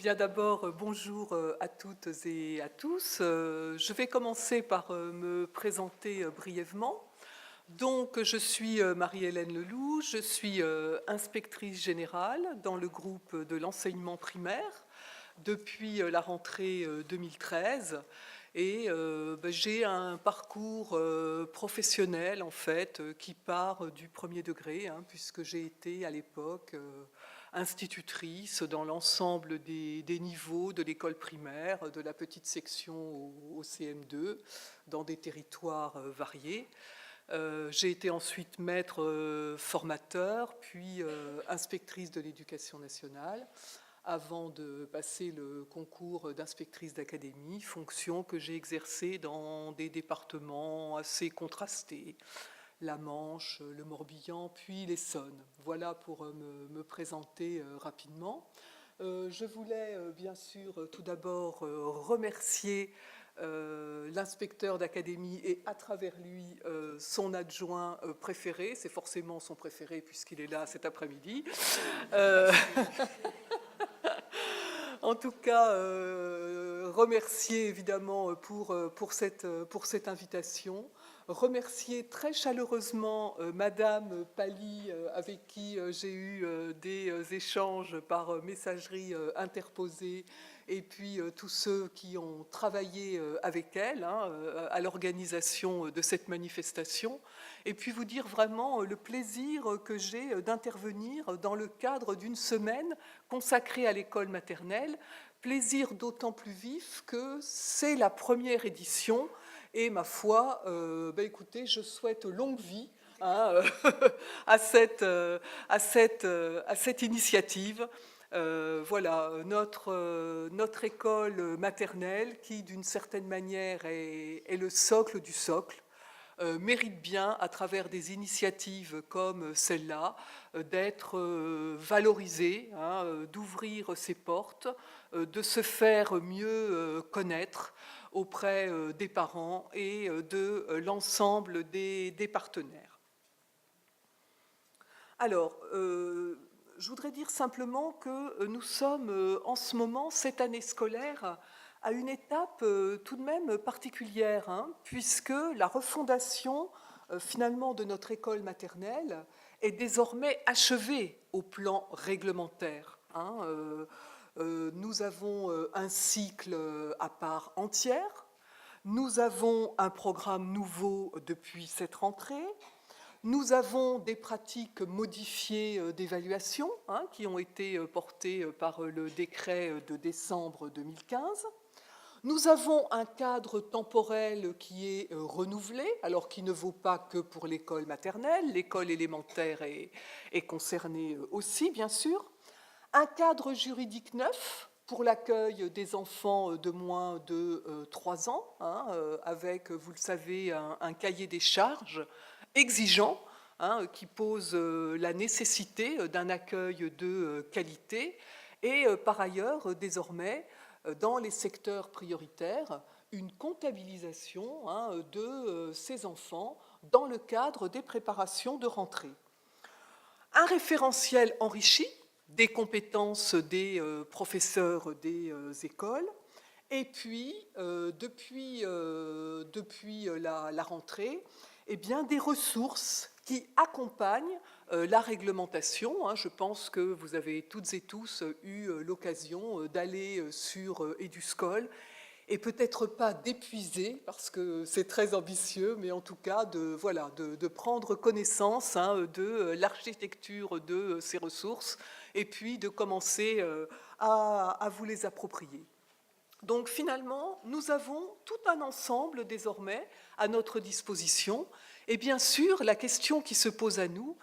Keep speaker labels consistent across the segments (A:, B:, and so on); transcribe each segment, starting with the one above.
A: Bien d'abord, bonjour à toutes et à tous. Je vais commencer par me présenter brièvement. Donc, je suis Marie-Hélène Leloup, je suis inspectrice générale dans le groupe de l'enseignement primaire depuis la rentrée 2013. Et j'ai un parcours professionnel, en fait, qui part du premier degré, hein, puisque j'ai été à l'époque institutrice dans l'ensemble des niveaux de l'école primaire, de la petite section au CM2, dans des territoires variés. J'ai été ensuite maître formateur, puis inspectrice de l'éducation nationale, avant de passer le concours d'inspectrice d'académie, fonction que j'ai exercée dans des départements assez contrastés, la Manche, le Morbihan, puis l'Essonne. Voilà pour me présenter rapidement. Je voulais bien sûr tout d'abord remercier l'inspecteur d'académie et à travers lui son adjoint préféré. C'est forcément son préféré puisqu'il est là cet après-midi. En tout cas, remercier évidemment pour cette invitation. Remercier très chaleureusement Madame Pally, avec qui j'ai eu des échanges par messagerie interposée, et puis tous ceux qui ont travaillé avec elle à l'organisation de cette manifestation. Et puis vous dire vraiment le plaisir que j'ai d'intervenir dans le cadre d'une semaine consacrée à l'école maternelle. Plaisir d'autant plus vif que c'est la première édition. Et ma foi, écoutez, je souhaite longue vie à cette initiative. Voilà, notre école maternelle, qui d'une certaine manière est le socle du socle, mérite bien, à travers des initiatives comme celle-là, d'être valorisée, d'ouvrir ses portes, de se faire mieux connaître auprès des parents et de l'ensemble des partenaires. Alors, je voudrais dire simplement que nous sommes en ce moment, cette année scolaire, à une étape tout de même particulière, puisque la refondation finalement de notre école maternelle est désormais achevée au plan réglementaire. Nous avons un cycle à part entière, nous avons un programme nouveau depuis cette rentrée, nous avons des pratiques modifiées d'évaluation qui ont été portées par le décret de décembre 2015. Nous avons un cadre temporel qui est renouvelé, alors qui ne vaut pas que pour l'école maternelle, l'école élémentaire est concernée aussi, bien sûr. Un cadre juridique neuf pour l'accueil des enfants de moins de 3 ans, avec, vous le savez, un cahier des charges exigeant, qui pose la nécessité d'un accueil de qualité, et par ailleurs, désormais, dans les secteurs prioritaires, une comptabilisation de ces enfants dans le cadre des préparations de rentrée. Un référentiel enrichi des compétences des professeurs des écoles, et puis, depuis la rentrée, eh bien, des ressources qui accompagnent la réglementation. Je pense que vous avez toutes et tous eu l'occasion d'aller sur Eduscol, et peut-être pas d'épuiser, parce que c'est très ambitieux, mais en tout cas de prendre connaissance de l'architecture de ces ressources, et puis de commencer à vous les approprier. Donc finalement, nous avons tout un ensemble désormais à notre disposition. Et bien sûr, la question qui se pose à nous,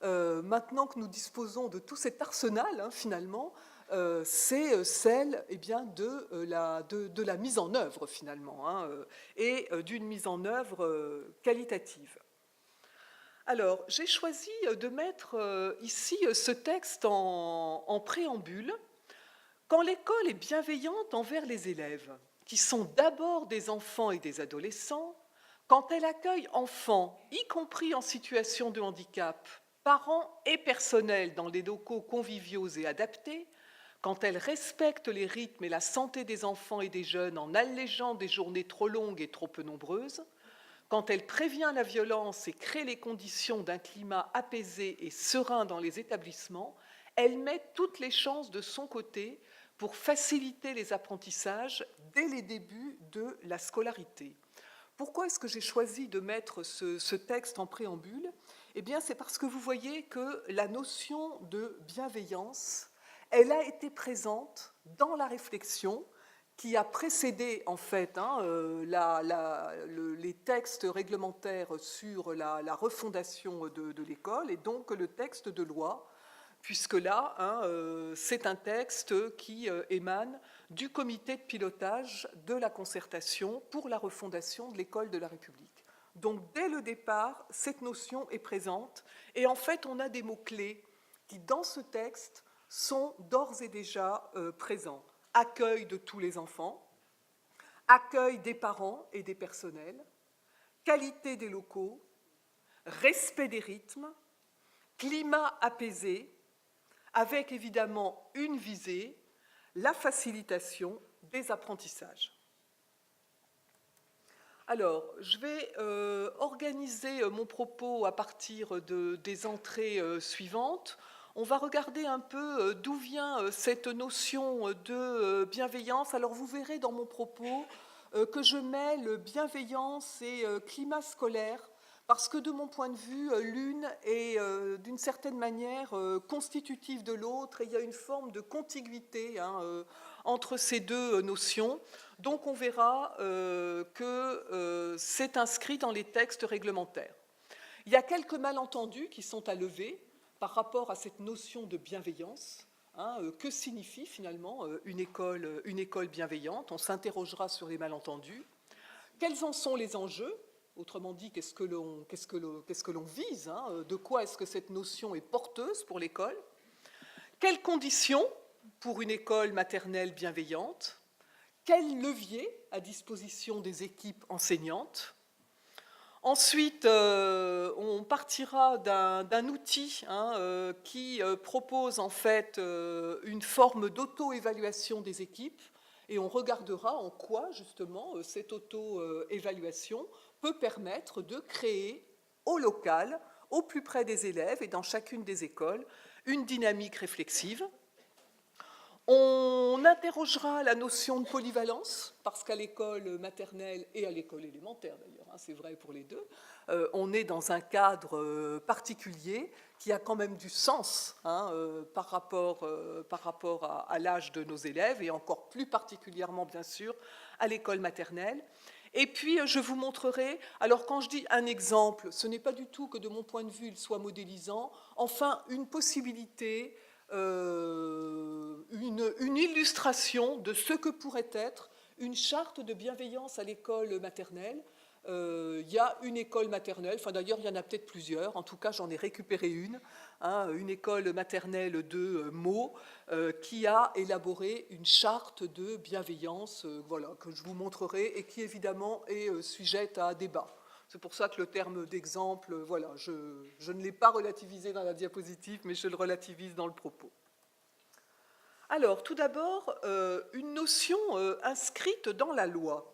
A: maintenant que nous disposons de tout cet arsenal, finalement, c'est celle de la mise en œuvre, finalement, et d'une mise en œuvre qualitative. Alors, j'ai choisi de mettre ici ce texte en préambule. Quand l'école est bienveillante envers les élèves, qui sont d'abord des enfants et des adolescents, quand elle accueille enfants, y compris en situation de handicap, parents et personnel dans des locaux conviviaux et adaptés, quand elle respecte les rythmes et la santé des enfants et des jeunes en allégeant des journées trop longues et trop peu nombreuses, quand elle prévient la violence et crée les conditions d'un climat apaisé et serein dans les établissements, elle met toutes les chances de son côté pour faciliter les apprentissages dès les débuts de la scolarité. Pourquoi est-ce que j'ai choisi de mettre ce texte en préambule? Eh bien, c'est parce que vous voyez que la notion de bienveillance, elle a été présente dans la réflexion qui a précédé en fait les textes réglementaires sur la refondation de l'école et donc le texte de loi, puisque là, c'est un texte qui émane du comité de pilotage de la concertation pour la refondation de l'école de la République. Donc dès le départ, cette notion est présente et en fait on a des mots-clés qui dans ce texte sont d'ores et déjà présents. Accueil de tous les enfants, accueil des parents et des personnels, qualité des locaux, respect des rythmes, climat apaisé, avec évidemment une visée, la facilitation des apprentissages. Alors, je vais organiser mon propos à partir des entrées suivantes. On va regarder un peu d'où vient cette notion de bienveillance. Alors, vous verrez dans mon propos que je mêle bienveillance et climat scolaire, parce que de mon point de vue, l'une est d'une certaine manière constitutive de l'autre, et il y a une forme de contiguïté entre ces deux notions. Donc on verra que c'est inscrit dans les textes réglementaires. Il y a quelques malentendus qui sont à lever par rapport à cette notion de bienveillance. Que signifie finalement une école bienveillante? On s'interrogera sur les malentendus. Quels en sont les enjeux? Autrement dit, qu'est-ce que l'on vise? De quoi est-ce que cette notion est porteuse pour l'école? Quelles conditions pour une école maternelle bienveillante? Quels leviers à disposition des équipes enseignantes? Ensuite, on partira d'un outil qui propose en fait une forme d'auto-évaluation des équipes et on regardera en quoi justement cette auto-évaluation peut permettre de créer au local, au plus près des élèves et dans chacune des écoles, une dynamique réflexive. On interrogera la notion de polyvalence, parce qu'à l'école maternelle et à l'école élémentaire d'ailleurs, c'est vrai pour les deux, on est dans un cadre particulier qui a quand même du sens par rapport à l'âge de nos élèves et encore plus particulièrement bien sûr à l'école maternelle. Et puis je vous montrerai, alors quand je dis un exemple, ce n'est pas du tout que de mon point de vue il soit modélisant, enfin une possibilité, une illustration de ce que pourrait être une charte de bienveillance à l'école maternelle. Il y a une école maternelle, enfin d'ailleurs il y en a peut-être plusieurs, en tout cas j'en ai récupéré une école maternelle de Meaux qui a élaboré une charte de bienveillance, voilà, que je vous montrerai et qui évidemment est sujette à débat. C'est pour ça que le terme d'exemple, voilà, je ne l'ai pas relativisé dans la diapositive, mais je le relativise dans le propos. Alors, tout d'abord, une notion inscrite dans la loi.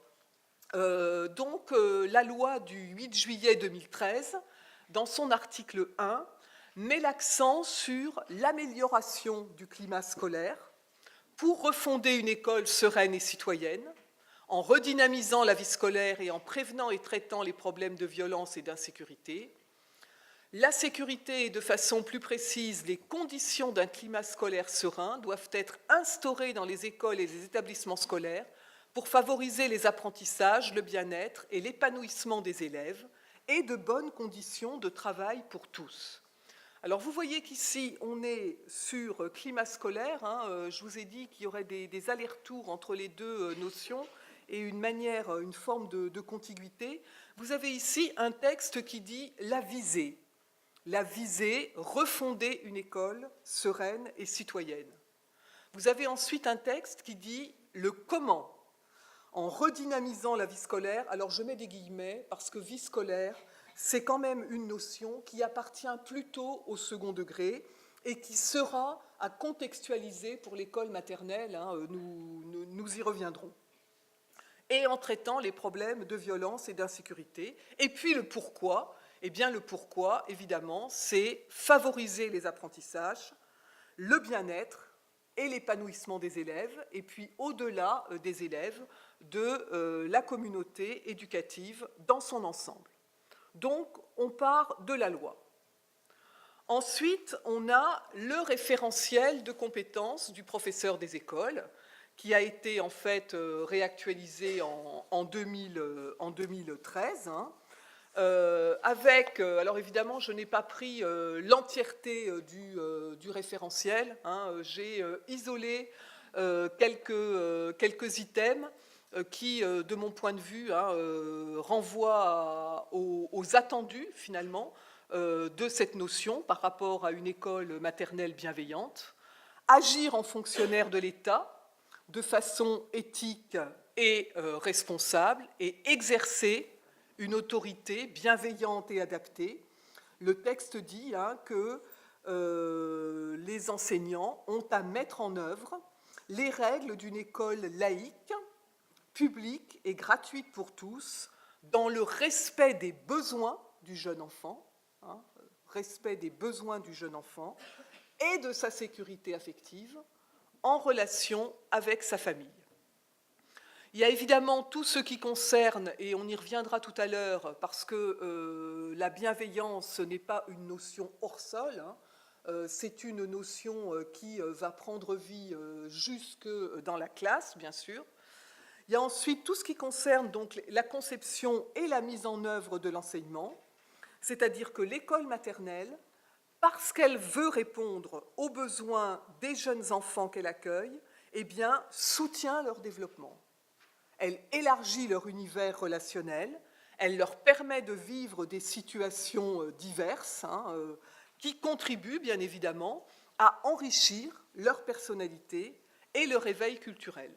A: La loi du 8 juillet 2013, dans son article 1, met l'accent sur l'amélioration du climat scolaire pour refonder une école sereine et citoyenne, en redynamisant la vie scolaire et en prévenant et traitant les problèmes de violence et d'insécurité. La sécurité et de façon plus précise, les conditions d'un climat scolaire serein doivent être instaurées dans les écoles et les établissements scolaires pour favoriser les apprentissages, le bien-être et l'épanouissement des élèves et de bonnes conditions de travail pour tous. Alors vous voyez qu'ici on est sur climat scolaire, je vous ai dit qu'il y aurait des allers-retours entre les deux notions et une forme de contiguïté. Vous avez ici un texte qui dit la visée, refonder une école sereine et citoyenne. Vous avez ensuite un texte qui dit le comment, en redynamisant la vie scolaire. Alors je mets des guillemets parce que vie scolaire, c'est quand même une notion qui appartient plutôt au second degré et qui sera à contextualiser pour l'école maternelle, hein, nous y reviendrons, et en traitant les problèmes de violence et d'insécurité. Et puis le pourquoi, eh bien le pourquoi, évidemment, c'est favoriser les apprentissages, le bien-être et l'épanouissement des élèves, et puis au-delà des élèves, de la communauté éducative dans son ensemble. Donc, on part de la loi. Ensuite, on a le référentiel de compétences du professeur des écoles, qui a été en fait réactualisé en 2013, hein, alors évidemment, je n'ai pas pris l'entièreté du référentiel, hein, j'ai isolé quelques items qui, de mon point de vue, hein, renvoient aux attendus, finalement, de cette notion par rapport à une école maternelle bienveillante. Agir en fonctionnaire de l'État de façon éthique et responsable, et exercer une autorité bienveillante et adaptée. Le texte dit, hein, que les enseignants ont à mettre en œuvre les règles d'une école laïque, publique et gratuite pour tous, dans le respect des besoins du jeune enfant, hein, respect des besoins du jeune enfant et de sa sécurité affective en relation avec sa famille. Il y a évidemment tout ce qui concerne, et on y reviendra tout à l'heure, parce que la bienveillance, ce n'est pas une notion hors sol, hein, c'est une notion qui va prendre vie jusque dans la classe, bien sûr. Il y a ensuite tout ce qui concerne donc la conception et la mise en œuvre de l'enseignement, c'est-à-dire que l'école maternelle, parce qu'elle veut répondre aux besoins des jeunes enfants qu'elle accueille, eh bien, soutient leur développement. Elle élargit leur univers relationnel, elle leur permet de vivre des situations diverses, hein, qui contribuent bien évidemment à enrichir leur personnalité et leur éveil culturel.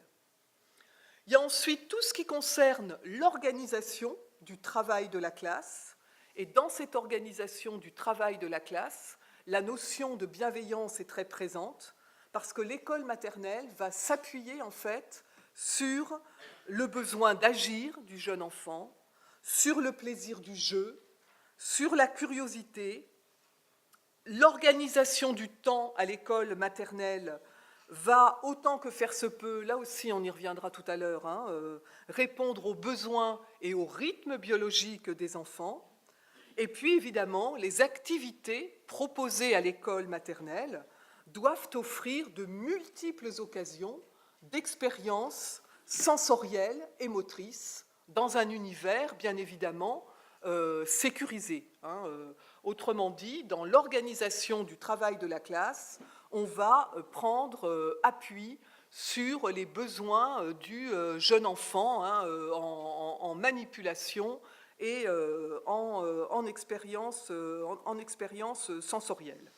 A: Il y a ensuite tout ce qui concerne l'organisation du travail de la classe, et dans cette organisation du travail de la classe, la notion de bienveillance est très présente, parce que l'école maternelle va s'appuyer en fait sur le besoin d'agir du jeune enfant, sur le plaisir du jeu, sur la curiosité. L'organisation du temps à l'école maternelle va, autant que faire se peut, là aussi on y reviendra tout à l'heure, hein, répondre aux besoins et au rythme biologique des enfants. Et puis évidemment, les activités proposées à l'école maternelle doivent offrir de multiples occasions d'expériences sensorielles et motrices dans un univers bien évidemment sécurisé, hein. Autrement dit, dans l'organisation du travail de la classe, on va prendre appui sur les besoins du jeune enfant, hein, en manipulation et en expérience sensorielle.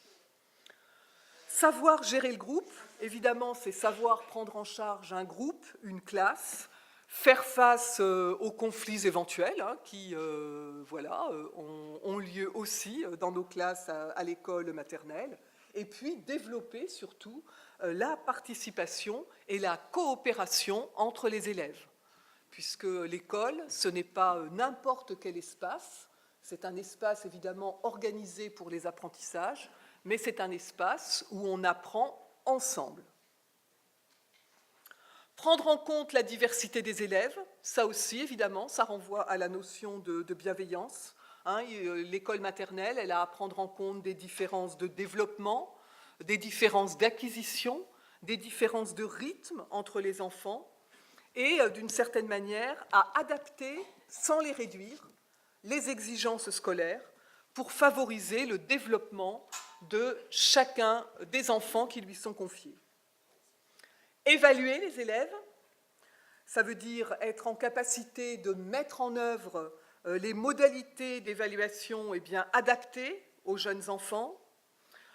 A: Savoir gérer le groupe, évidemment, c'est savoir prendre en charge un groupe, une classe, faire face aux conflits éventuels, hein, qui voilà, ont lieu aussi dans nos classes à l'école maternelle, et puis développer surtout la participation et la coopération entre les élèves, puisque l'école, ce n'est pas n'importe quel espace, c'est un espace évidemment organisé pour les apprentissages, mais c'est un espace où on apprend ensemble. Prendre en compte la diversité des élèves, ça aussi, évidemment, ça renvoie à la notion de bienveillance. Hein, l'école maternelle, elle a à prendre en compte des différences de développement, des différences d'acquisition, des différences de rythme entre les enfants, et d'une certaine manière, à adapter, sans les réduire, les exigences scolaires pour favoriser le développement de chacun des enfants qui lui sont confiés. Évaluer les élèves, ça veut dire être en capacité de mettre en œuvre les modalités d'évaluation adaptées aux jeunes enfants,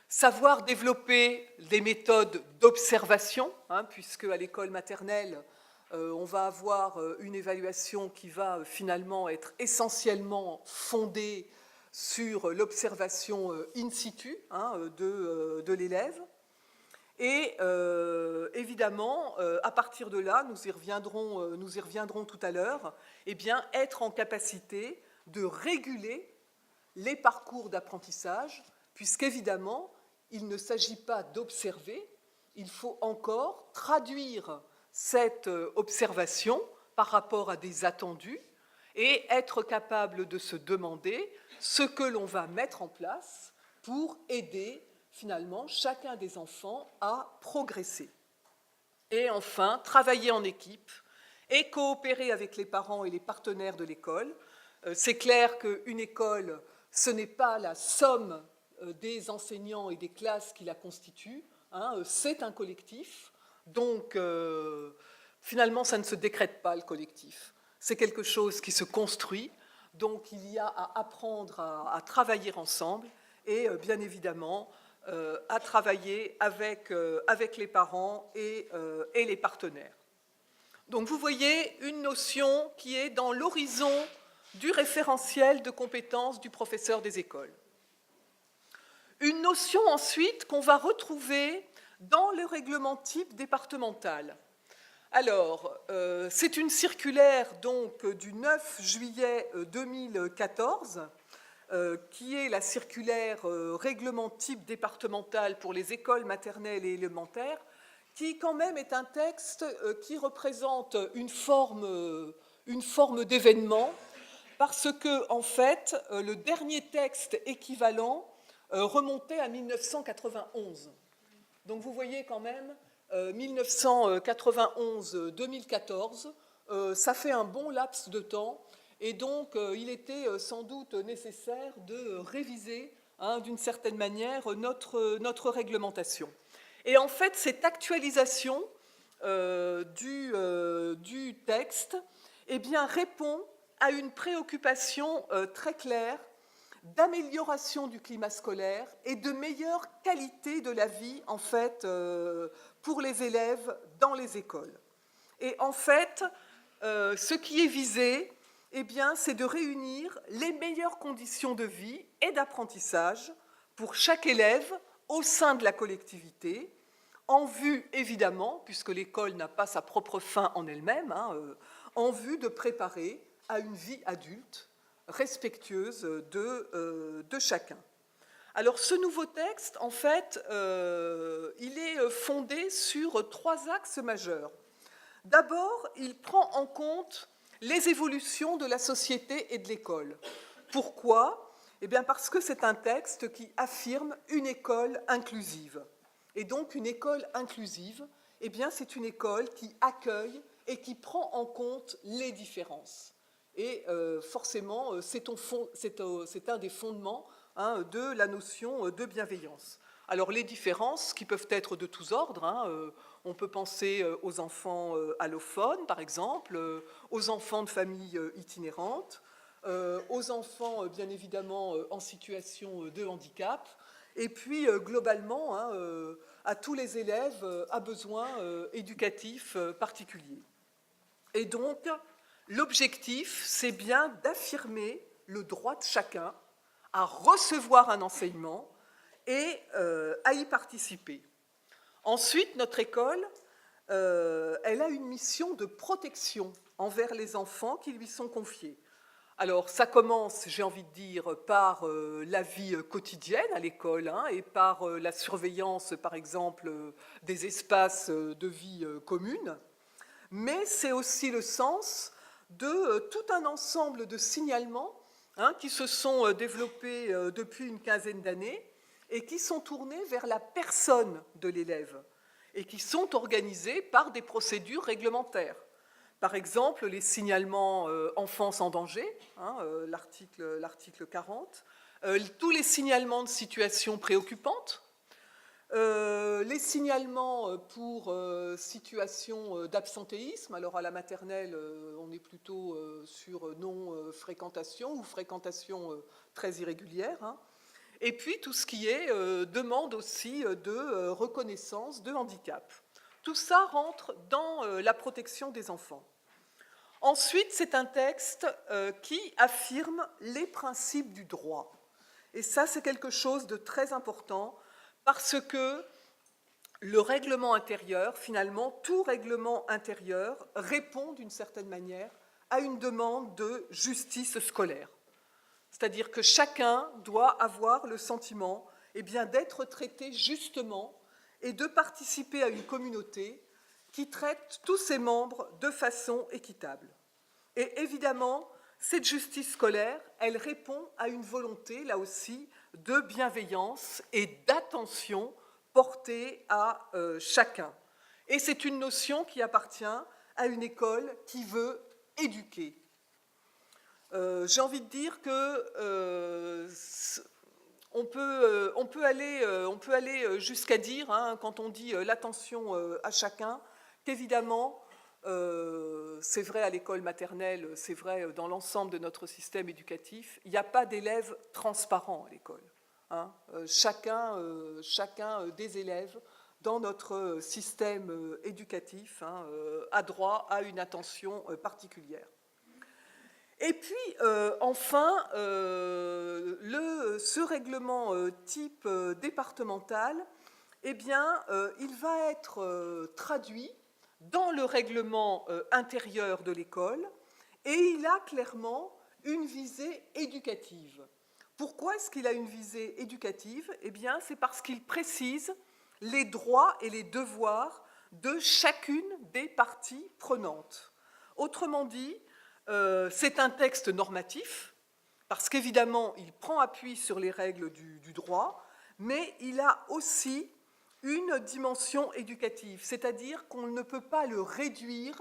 A: savoir développer des méthodes d'observation, hein, puisque à l'école maternelle, on va avoir une évaluation qui va finalement être essentiellement fondée sur l'observation in situ de l'élève. Et évidemment, à partir de là, nous y reviendrons tout à l'heure, eh bien, être en capacité de réguler les parcours d'apprentissage, puisqu'évidemment, il ne s'agit pas d'observer, il faut encore traduire cette observation par rapport à des attendus et être capable de se demander ce que l'on va mettre en place pour aider finalement chacun des enfants à progresser. Et enfin, travailler en équipe et coopérer avec les parents et les partenaires de l'école. C'est clair qu'une école, ce n'est pas la somme des enseignants et des classes qui la constituent, c'est un collectif. Donc, finalement, ça ne se décrète pas, le collectif. C'est quelque chose qui se construit. Donc, il y a à apprendre à travailler ensemble et, bien évidemment, à travailler avec les parents et les partenaires. Donc vous voyez une notion qui est dans l'horizon du référentiel de compétences du professeur des écoles. Une notion ensuite qu'on va retrouver dans le règlement type départemental. Alors, c'est une circulaire donc du 9 juillet 2014 qui est la circulaire règlement type départemental pour les écoles maternelles et élémentaires, qui quand même est un texte qui représente une forme d'événement, parce que, en fait, le dernier texte équivalent remontait à 1991. Donc vous voyez quand même, 1991-2014, ça fait un bon laps de temps. Et donc, il était sans doute nécessaire de réviser, d'une certaine manière, notre réglementation. Et en fait, cette actualisation du texte eh bien, répond à une préoccupation très claire d'amélioration du climat scolaire et de meilleure qualité de la vie, en fait, pour les élèves dans les écoles. Et en fait, ce qui est visé, eh bien, c'est de réunir les meilleures conditions de vie et d'apprentissage pour chaque élève au sein de la collectivité, en vue, évidemment, puisque l'école n'a pas sa propre fin en elle-même, en vue de préparer à une vie adulte respectueuse de chacun. Alors, ce nouveau texte, en fait, il est fondé sur 3 axes majeurs. D'abord, il prend en compte les évolutions de la société et de l'école. Pourquoi ? Eh bien parce que c'est un texte qui affirme une école inclusive. Et donc une école inclusive, eh bien c'est une école qui accueille et qui prend en compte les différences. Et forcément, c'est un des fondements de la notion de bienveillance. Alors les différences qui peuvent être de tous ordres, on peut penser aux enfants allophones, par exemple, aux enfants de familles itinérantes, aux enfants, bien évidemment, en situation de handicap, et puis, globalement, à tous les élèves à besoins éducatifs particuliers. Et donc, l'objectif, c'est bien d'affirmer le droit de chacun à recevoir un enseignement et à y participer. Ensuite, notre école, elle a une mission de protection envers les enfants qui lui sont confiés. Alors, ça commence, j'ai envie de dire, par la vie quotidienne à l'école et par la surveillance, par exemple, des espaces de vie commune, mais c'est aussi le sens de tout un ensemble de signalements qui se sont développés depuis une quinzaine d'années et qui sont tournés vers la personne de l'élève et qui sont organisés par des procédures réglementaires. Par exemple, les signalements enfance en danger, l'article 40, tous les signalements de situations préoccupantes, les signalements pour situations d'absentéisme. Alors à la maternelle, on est plutôt sur non-fréquentation ou fréquentation très irrégulière. Et puis tout ce qui est demande aussi de reconnaissance de handicap. Tout ça rentre dans la protection des enfants. Ensuite, c'est un texte qui affirme les principes du droit. Et ça, c'est quelque chose de très important parce que le règlement intérieur, finalement, tout règlement intérieur répond d'une certaine manière à une demande de justice scolaire. C'est-à-dire que chacun doit avoir le sentiment d'être traité justement et de participer à une communauté qui traite tous ses membres de façon équitable. Et évidemment, cette justice scolaire, elle répond à une volonté, là aussi, de bienveillance et d'attention portée à chacun. Et c'est une notion qui appartient à une école qui veut éduquer. J'ai envie de dire que on peut aller jusqu'à dire, quand on dit l'attention à chacun, qu'évidemment, c'est vrai à l'école maternelle, c'est vrai dans l'ensemble de notre système éducatif, il n'y a pas d'élèves transparents à l'école. Chacun des élèves dans notre système éducatif a droit à une attention particulière. Et puis, enfin, ce règlement type départemental, il va être traduit dans le règlement intérieur de l'école et il a clairement une visée éducative. Pourquoi est-ce qu'il a une visée éducative? C'est parce qu'il précise les droits et les devoirs de chacune des parties prenantes. Autrement dit, c'est un texte normatif, parce qu'évidemment, il prend appui sur les règles du droit, mais il a aussi une dimension éducative, c'est-à-dire qu'on ne peut pas le réduire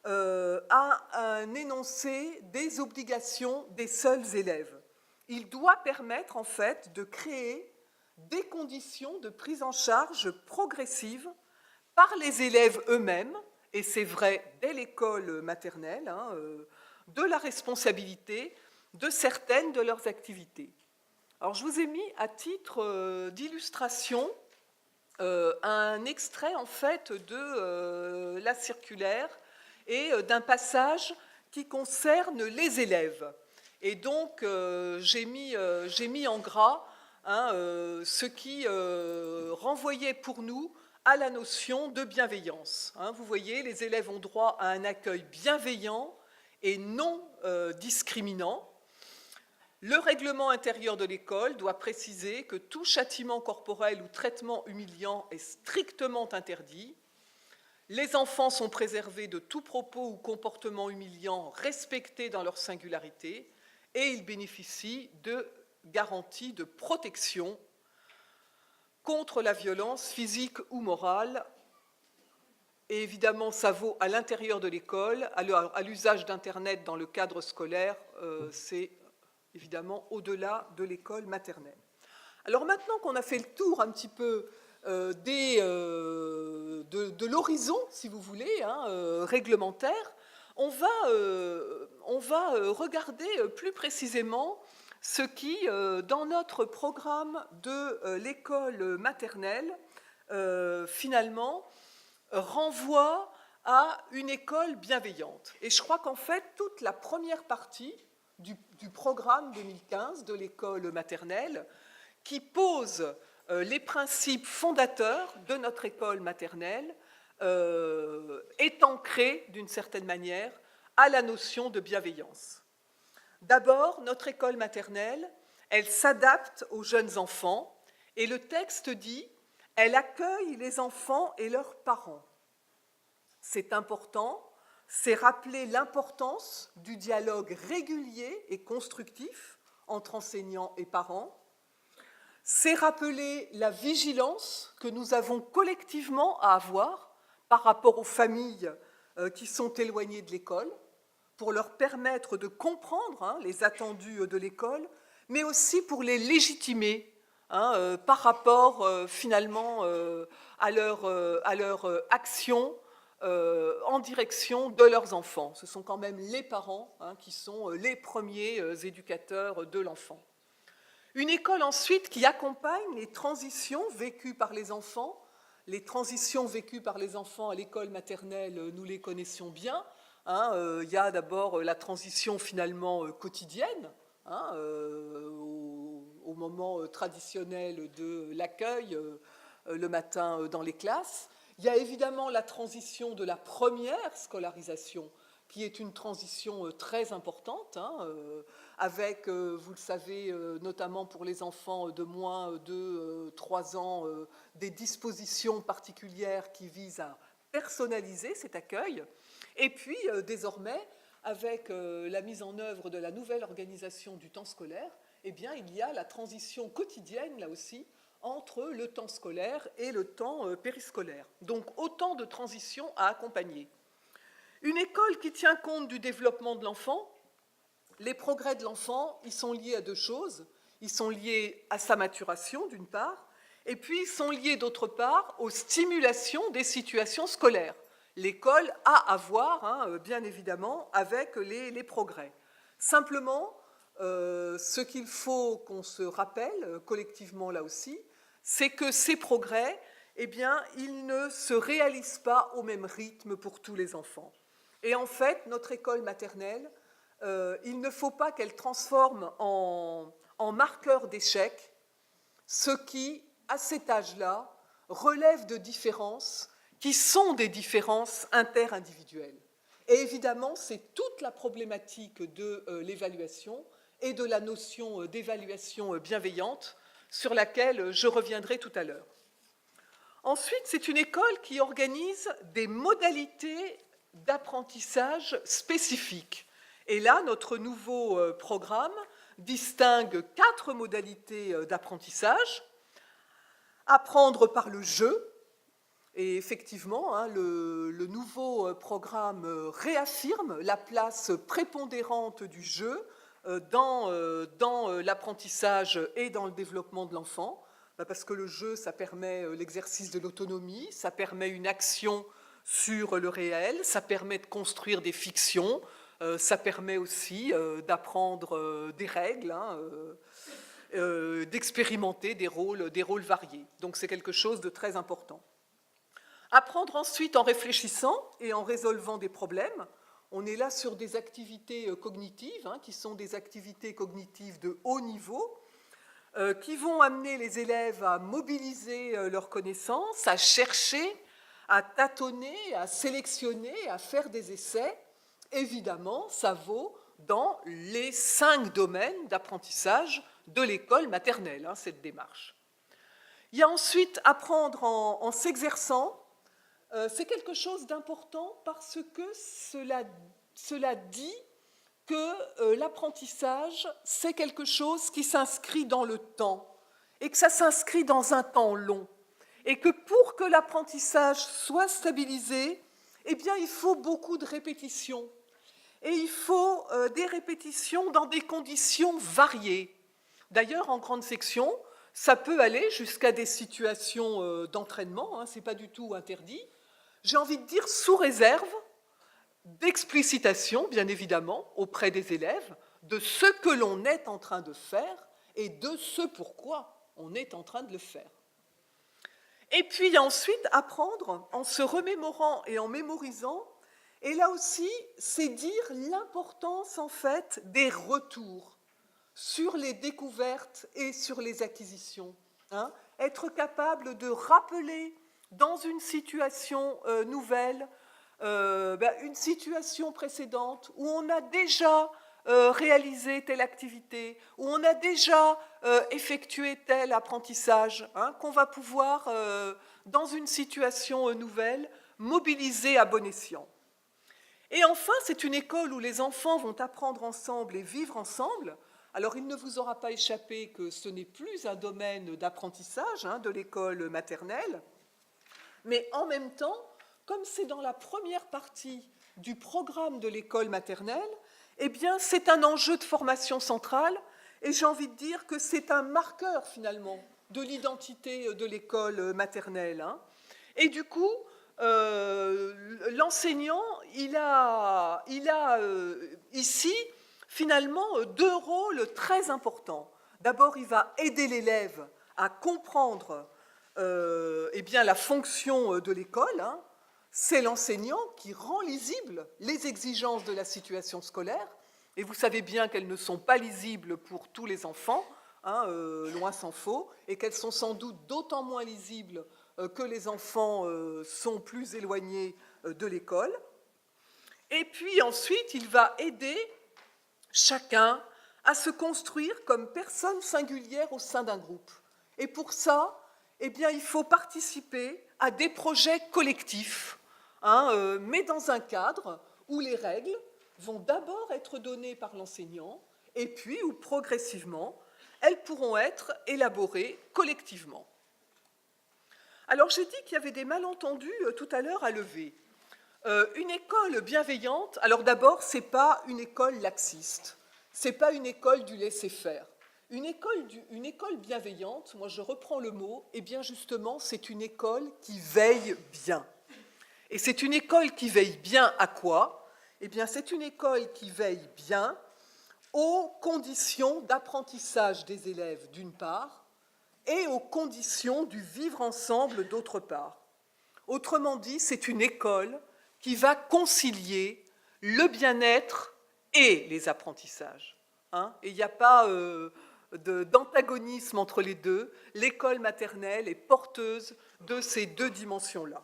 A: à un énoncé des obligations des seuls élèves. Il doit permettre, en fait, de créer des conditions de prise en charge progressive par les élèves eux-mêmes, et c'est vrai dès l'école maternelle, de la responsabilité de certaines de leurs activités. Alors, je vous ai mis à titre d'illustration un extrait, en fait, de la circulaire et d'un passage qui concerne les élèves. Et donc, j'ai mis en gras ce qui renvoyait pour nous à la notion de bienveillance. Vous voyez, les élèves ont droit à un accueil bienveillant et non discriminant. Le règlement intérieur de l'école doit préciser que tout châtiment corporel ou traitement humiliant est strictement interdit. Les enfants sont préservés de tout propos ou comportement humiliant respectés dans leur singularité et ils bénéficient de garanties de protection contre la violence physique ou morale. Et évidemment, ça vaut à l'intérieur de l'école, à l'usage d'Internet dans le cadre scolaire, c'est évidemment au-delà de l'école maternelle. Alors maintenant qu'on a fait le tour un petit peu de l'horizon, si vous voulez, réglementaire, on va regarder plus précisément ce qui, dans notre programme de l'école maternelle, finalement, renvoie à une école bienveillante. Et je crois qu'en fait, toute la première partie du programme 2015 de l'école maternelle, qui pose les principes fondateurs de notre école maternelle, est ancrée, d'une certaine manière, à la notion de bienveillance. D'abord, notre école maternelle, elle s'adapte aux jeunes enfants, et le texte dit « elle accueille les enfants et leurs parents ». C'est important, c'est rappeler l'importance du dialogue régulier et constructif entre enseignants et parents. C'est rappeler la vigilance que nous avons collectivement à avoir par rapport aux familles qui sont éloignées de l'école, pour leur permettre de comprendre les attendus de l'école, mais aussi pour les légitimer par rapport finalement à leur action en direction de leurs enfants. Ce sont quand même les parents qui sont les premiers éducateurs de l'enfant. Une école ensuite qui accompagne les transitions vécues par les enfants. Les transitions vécues par les enfants à l'école maternelle, nous les connaissions bien. Il y a d'abord la transition finalement quotidienne, au moment traditionnel de l'accueil le matin dans les classes. Il y a évidemment la transition de la première scolarisation, qui est une transition très importante, avec, vous le savez, notamment pour les enfants de moins de 3 ans, des dispositions particulières qui visent à personnaliser cet accueil. Et puis, désormais, avec la mise en œuvre de la nouvelle organisation du temps scolaire, eh bien, il y a la transition quotidienne, là aussi, entre le temps scolaire et le temps périscolaire. Donc, autant de transitions à accompagner. Une école qui tient compte du développement de l'enfant, les progrès de l'enfant, ils sont liés à 2 choses. Ils sont liés à sa maturation, d'une part, et puis ils sont liés, d'autre part, aux stimulations des situations scolaires. L'école a à voir, bien évidemment, avec les progrès. Simplement, ce qu'il faut qu'on se rappelle, collectivement là aussi, c'est que ces progrès, eh bien, ils ne se réalisent pas au même rythme pour tous les enfants. Et en fait, notre école maternelle, il ne faut pas qu'elle transforme en marqueur d'échec ce qui, à cet âge-là, relève de différences qui sont des différences interindividuelles. Et évidemment, c'est toute la problématique de l'évaluation et de la notion d'évaluation bienveillante sur laquelle je reviendrai tout à l'heure. Ensuite, c'est une école qui organise des modalités d'apprentissage spécifiques. Et là, notre nouveau programme distingue 4 modalités d'apprentissage. Apprendre par le jeu. Et effectivement, le nouveau programme réaffirme la place prépondérante du jeu dans l'apprentissage et dans le développement de l'enfant, parce que le jeu, ça permet l'exercice de l'autonomie, ça permet une action sur le réel, ça permet de construire des fictions, ça permet aussi d'apprendre des règles, d'expérimenter des rôles variés. Donc c'est quelque chose de très important. Apprendre ensuite en réfléchissant et en résolvant des problèmes. On est là sur des activités cognitives, qui sont des activités cognitives de haut niveau, qui vont amener les élèves à mobiliser leurs connaissances, à chercher, à tâtonner, à sélectionner, à faire des essais. Évidemment, ça vaut dans les 5 domaines d'apprentissage de l'école maternelle, cette démarche. Il y a ensuite apprendre en s'exerçant. C'est quelque chose d'important parce que cela dit que l'apprentissage, c'est quelque chose qui s'inscrit dans le temps et que ça s'inscrit dans un temps long. Et que pour que l'apprentissage soit stabilisé, eh bien, il faut beaucoup de répétitions. Et il faut des répétitions dans des conditions variées. D'ailleurs, en grande section, ça peut aller jusqu'à des situations d'entraînement, ce n'est pas du tout interdit. J'ai envie de dire sous réserve d'explicitation, bien évidemment, auprès des élèves, de ce que l'on est en train de faire et de ce pourquoi on est en train de le faire. Et puis ensuite, apprendre en se remémorant et en mémorisant. Et là aussi, c'est dire l'importance, en fait, des retours sur les découvertes et sur les acquisitions. Être capable de rappeler dans une situation nouvelle, une situation précédente où on a déjà réalisé telle activité, où on a déjà effectué tel apprentissage, qu'on va pouvoir, dans une situation nouvelle, mobiliser à bon escient. Et enfin, c'est une école où les enfants vont apprendre ensemble et vivre ensemble. Alors, il ne vous aura pas échappé que ce n'est plus un domaine d'apprentissage de l'école maternelle, mais en même temps, comme c'est dans la première partie du programme de l'école maternelle, eh bien, c'est un enjeu de formation centrale, et j'ai envie de dire que c'est un marqueur, finalement, de l'identité de l'école maternelle. Et du coup, l'enseignant, il a ici, finalement, 2 rôles très importants. D'abord, il va aider l'élève à comprendre la fonction de l'école. C'est l'enseignant qui rend lisibles les exigences de la situation scolaire. Et vous savez bien qu'elles ne sont pas lisibles pour tous les enfants. hein, loin s'en faut, et qu'elles sont sans doute d'autant moins lisibles que les enfants sont plus éloignés de l'école. Et puis ensuite, il va aider chacun à se construire comme personne singulière au sein d'un groupe. Et pour ça, eh bien, il faut participer à des projets collectifs, hein, mais dans un cadre où les règles vont d'abord être données par l'enseignant et puis où progressivement, elles pourront être élaborées collectivement. Alors j'ai dit qu'il y avait des malentendus tout à l'heure à lever. Une école bienveillante, alors d'abord, ce n'est pas une école laxiste, ce n'est pas une école du laisser-faire. Une école bienveillante, moi je reprends le mot, et bien justement, c'est une école qui veille bien. Et c'est une école qui veille bien à quoi? Eh bien, c'est une école qui veille bien aux conditions d'apprentissage des élèves, d'une part, et aux conditions du vivre ensemble, d'autre part. Autrement dit, c'est une école qui va concilier le bien-être et les apprentissages. Hein, et il n'y a pas d'antagonisme entre les deux. L'école maternelle est porteuse de ces deux dimensions-là.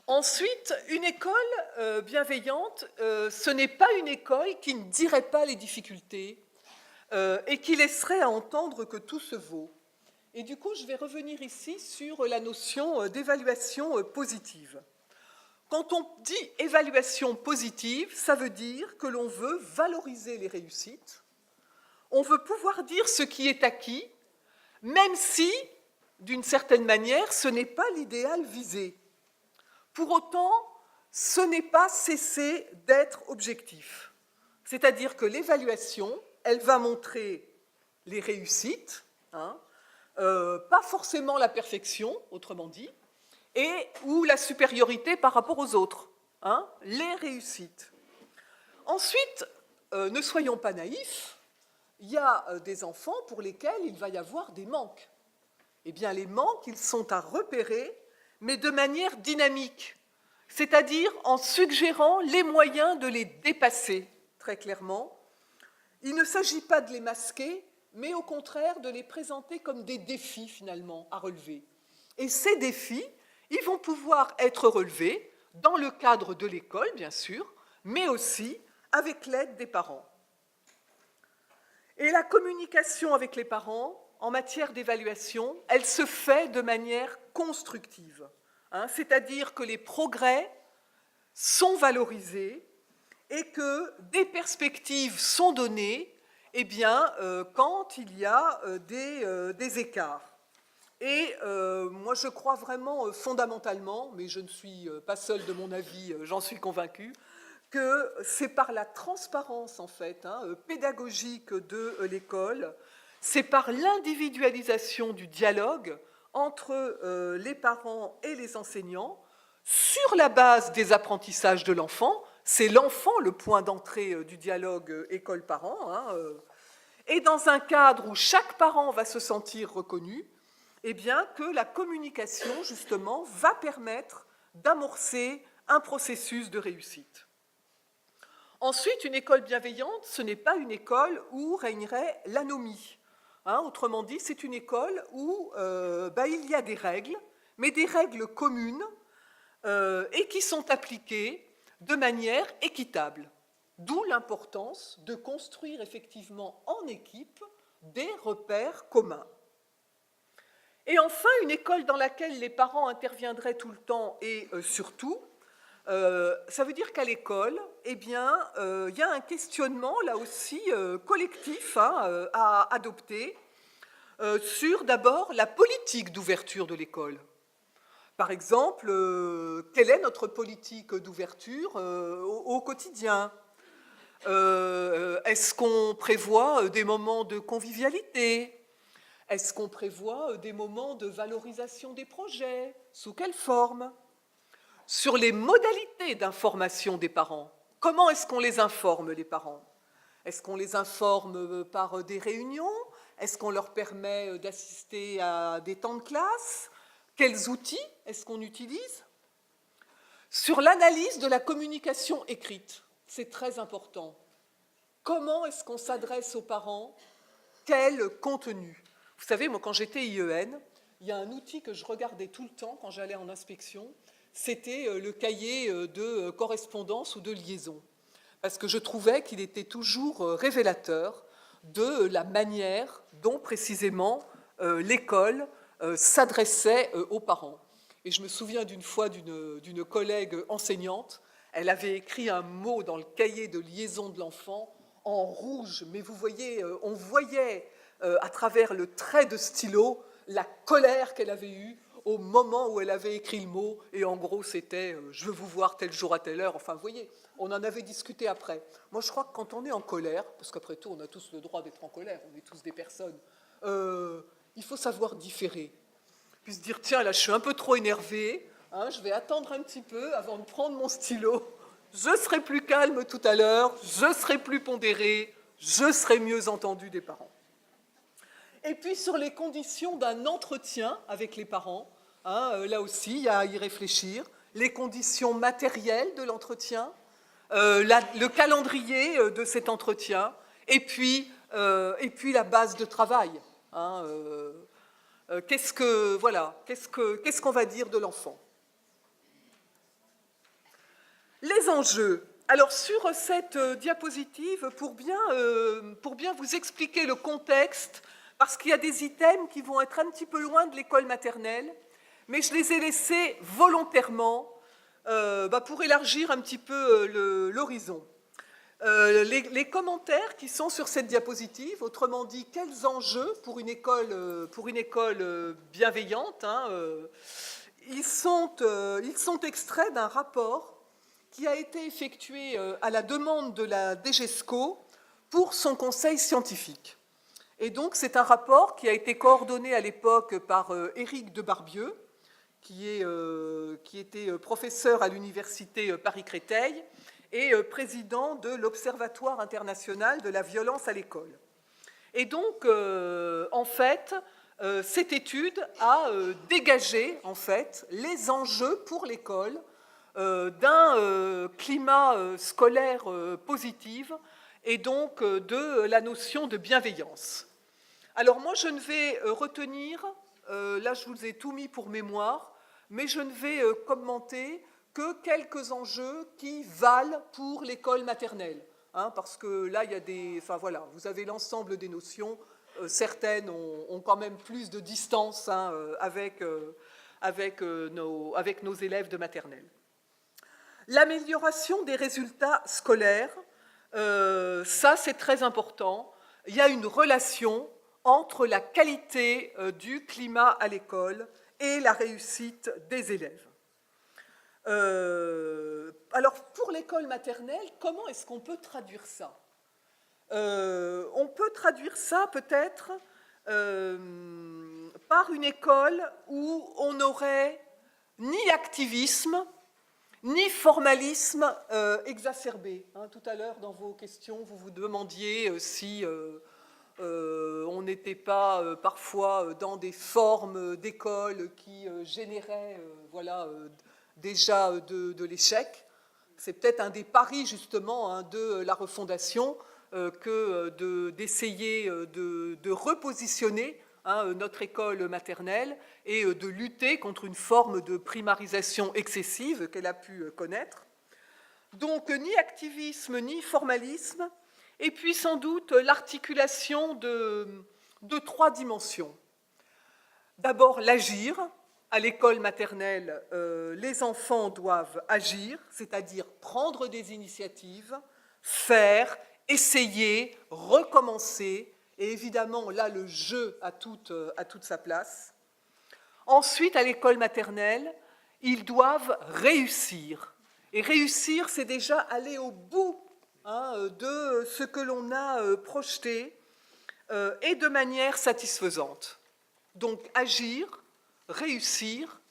A: Ensuite, une école bienveillante, ce n'est pas une école qui ne dirait pas les difficultés et qui laisserait à entendre que tout se vaut. Et du coup, je vais revenir ici sur la notion d'évaluation positive. Quand on dit évaluation positive, ça veut dire que l'on veut valoriser les réussites, on veut pouvoir dire ce qui est acquis, même si, d'une certaine manière, ce n'est pas l'idéal visé. Pour autant, ce n'est pas cesser d'être objectif. C'est-à-dire que l'évaluation, elle va montrer les réussites, hein, pas forcément la perfection, autrement dit, et ou la supériorité par rapport aux autres, hein, les réussites. Ensuite, ne soyons pas naïfs, il y a des enfants pour lesquels il va y avoir des manques. Eh bien, les manques, ils sont à repérer, mais de manière dynamique, c'est-à-dire en suggérant les moyens de les dépasser, très clairement. Il ne s'agit pas de les masquer, mais au contraire de les présenter comme des défis, finalement, à relever. Et ces défis, ils vont pouvoir être relevés dans le cadre de l'école, bien sûr, mais aussi avec l'aide des parents. Et la communication avec les parents, en matière d'évaluation, elle se fait de manière constructive, hein, c'est-à-dire que les progrès sont valorisés et que des perspectives sont données, eh bien, quand il y a des écarts. Et moi, je crois vraiment fondamentalement, mais je ne suis pas seule de mon avis, j'en suis convaincue, que c'est par la transparence, en fait, hein, pédagogique de l'école, c'est par l'individualisation du dialogue entre les parents et les enseignants, sur la base des apprentissages de l'enfant, c'est l'enfant le point d'entrée du dialogue école-parent, hein, et dans un cadre où chaque parent va se sentir reconnu, eh bien que la communication, justement, va permettre d'amorcer un processus de réussite. Ensuite, une école bienveillante, ce n'est pas une école où régnerait l'anomie. Hein, autrement dit, c'est une école où il y a des règles, mais des règles communes et qui sont appliquées de manière équitable. D'où l'importance de construire effectivement en équipe des repères communs. Et enfin, une école dans laquelle les parents interviendraient tout le temps et surtout, ça veut dire qu'à l'école, eh bien, il y a un questionnement, là aussi, collectif hein, à adopter sur d'abord la politique d'ouverture de l'école. Par exemple, quelle est notre politique d'ouverture au quotidien? Est-ce qu'on prévoit des moments de convivialité? Est-ce qu'on prévoit des moments de valorisation des projets? Sous quelle forme? Sur les modalités d'information des parents, comment est-ce qu'on les informe, les parents? Est-ce qu'on les informe par des réunions? Est-ce qu'on leur permet d'assister à des temps de classe? Quels outils est-ce qu'on utilise? Sur l'analyse de la communication écrite, c'est très important. Comment est-ce qu'on s'adresse aux parents quel contenu? Vous savez, moi, quand j'étais IEN, il y a un outil que je regardais tout le temps quand j'allais en inspection, c'était le cahier de correspondance ou de liaison. Parce que je trouvais qu'il était toujours révélateur de la manière dont précisément l'école s'adressait aux parents. Et je me souviens d'une fois d'une collègue enseignante, elle avait écrit un mot dans le cahier de liaison de l'enfant en rouge, mais vous voyez, on voyait à travers le trait de stylo la colère qu'elle avait eue au moment où elle avait écrit le mot, et en gros c'était « je veux vous voir tel jour à telle heure », enfin vous voyez, on en avait discuté après. Moi je crois que quand on est en colère, parce qu'après tout on a tous le droit d'être en colère, on est tous des personnes, il faut savoir différer, puis se dire « tiens là je suis un peu trop énervé, hein, je vais attendre un petit peu avant de prendre mon stylo, je serai plus calme tout à l'heure, je serai plus pondéré, je serai mieux entendu des parents ». Et puis sur les conditions d'un entretien avec les parents, hein, là aussi il y a à y réfléchir, les conditions matérielles de l'entretien, le calendrier de cet entretien, et puis la base de travail. Hein, qu'est-ce qu'on va dire de l'enfant? Les enjeux. Alors sur cette diapositive, pour bien vous expliquer le contexte, parce qu'il y a des items qui vont être un petit peu loin de l'école maternelle, mais je les ai laissés volontairement pour élargir un petit peu l'horizon. Les commentaires qui sont sur cette diapositive, autrement dit, quels enjeux pour une école bienveillante, hein, ils sont extraits d'un rapport qui a été effectué à la demande de la DGESCO pour son conseil scientifique. Et donc, c'est un rapport qui a été coordonné à l'époque par Éric Debarbieux, qui était professeur à l'université Paris-Créteil et président de l'Observatoire international de la violence à l'école. Et donc, en fait, cette étude a dégagé, en fait, les enjeux pour l'école d'un climat scolaire positif et donc de la notion de bienveillance. Alors moi, je ne vais retenir, là je vous ai tout mis pour mémoire, mais je ne vais commenter que quelques enjeux qui valent pour l'école maternelle. Hein, parce que là, il y a des... Enfin voilà, vous avez l'ensemble des notions. Certaines ont quand même plus de distance hein, avec nos élèves de maternelle. L'amélioration des résultats scolaires, ça c'est très important. Il y a une relation entre la qualité du climat à l'école et la réussite des élèves. Alors, pour l'école maternelle, comment est-ce qu'on peut traduire ça? On peut traduire ça peut-être par une école où on n'aurait ni activisme, ni formalisme exacerbé. Hein, tout à l'heure, dans vos questions, vous vous demandiez si on n'était pas parfois dans des formes d'école qui généraient déjà de l'échec. C'est peut-être un des paris justement hein, de la refondation que d'essayer de repositionner hein, notre école maternelle et de lutter contre une forme de primarisation excessive qu'elle a pu connaître. Donc ni activisme ni formalisme, et puis sans doute l'articulation de 3 dimensions. D'abord l'agir. À l'école maternelle, les enfants doivent agir, c'est-à-dire prendre des initiatives, faire, essayer, recommencer, et évidemment là le jeu a toute sa place. Ensuite, à l'école maternelle, ils doivent réussir. Et réussir, c'est déjà aller au bout hein, de ce que l'on a projeté et de manière satisfaisante. Donc agir, réussir,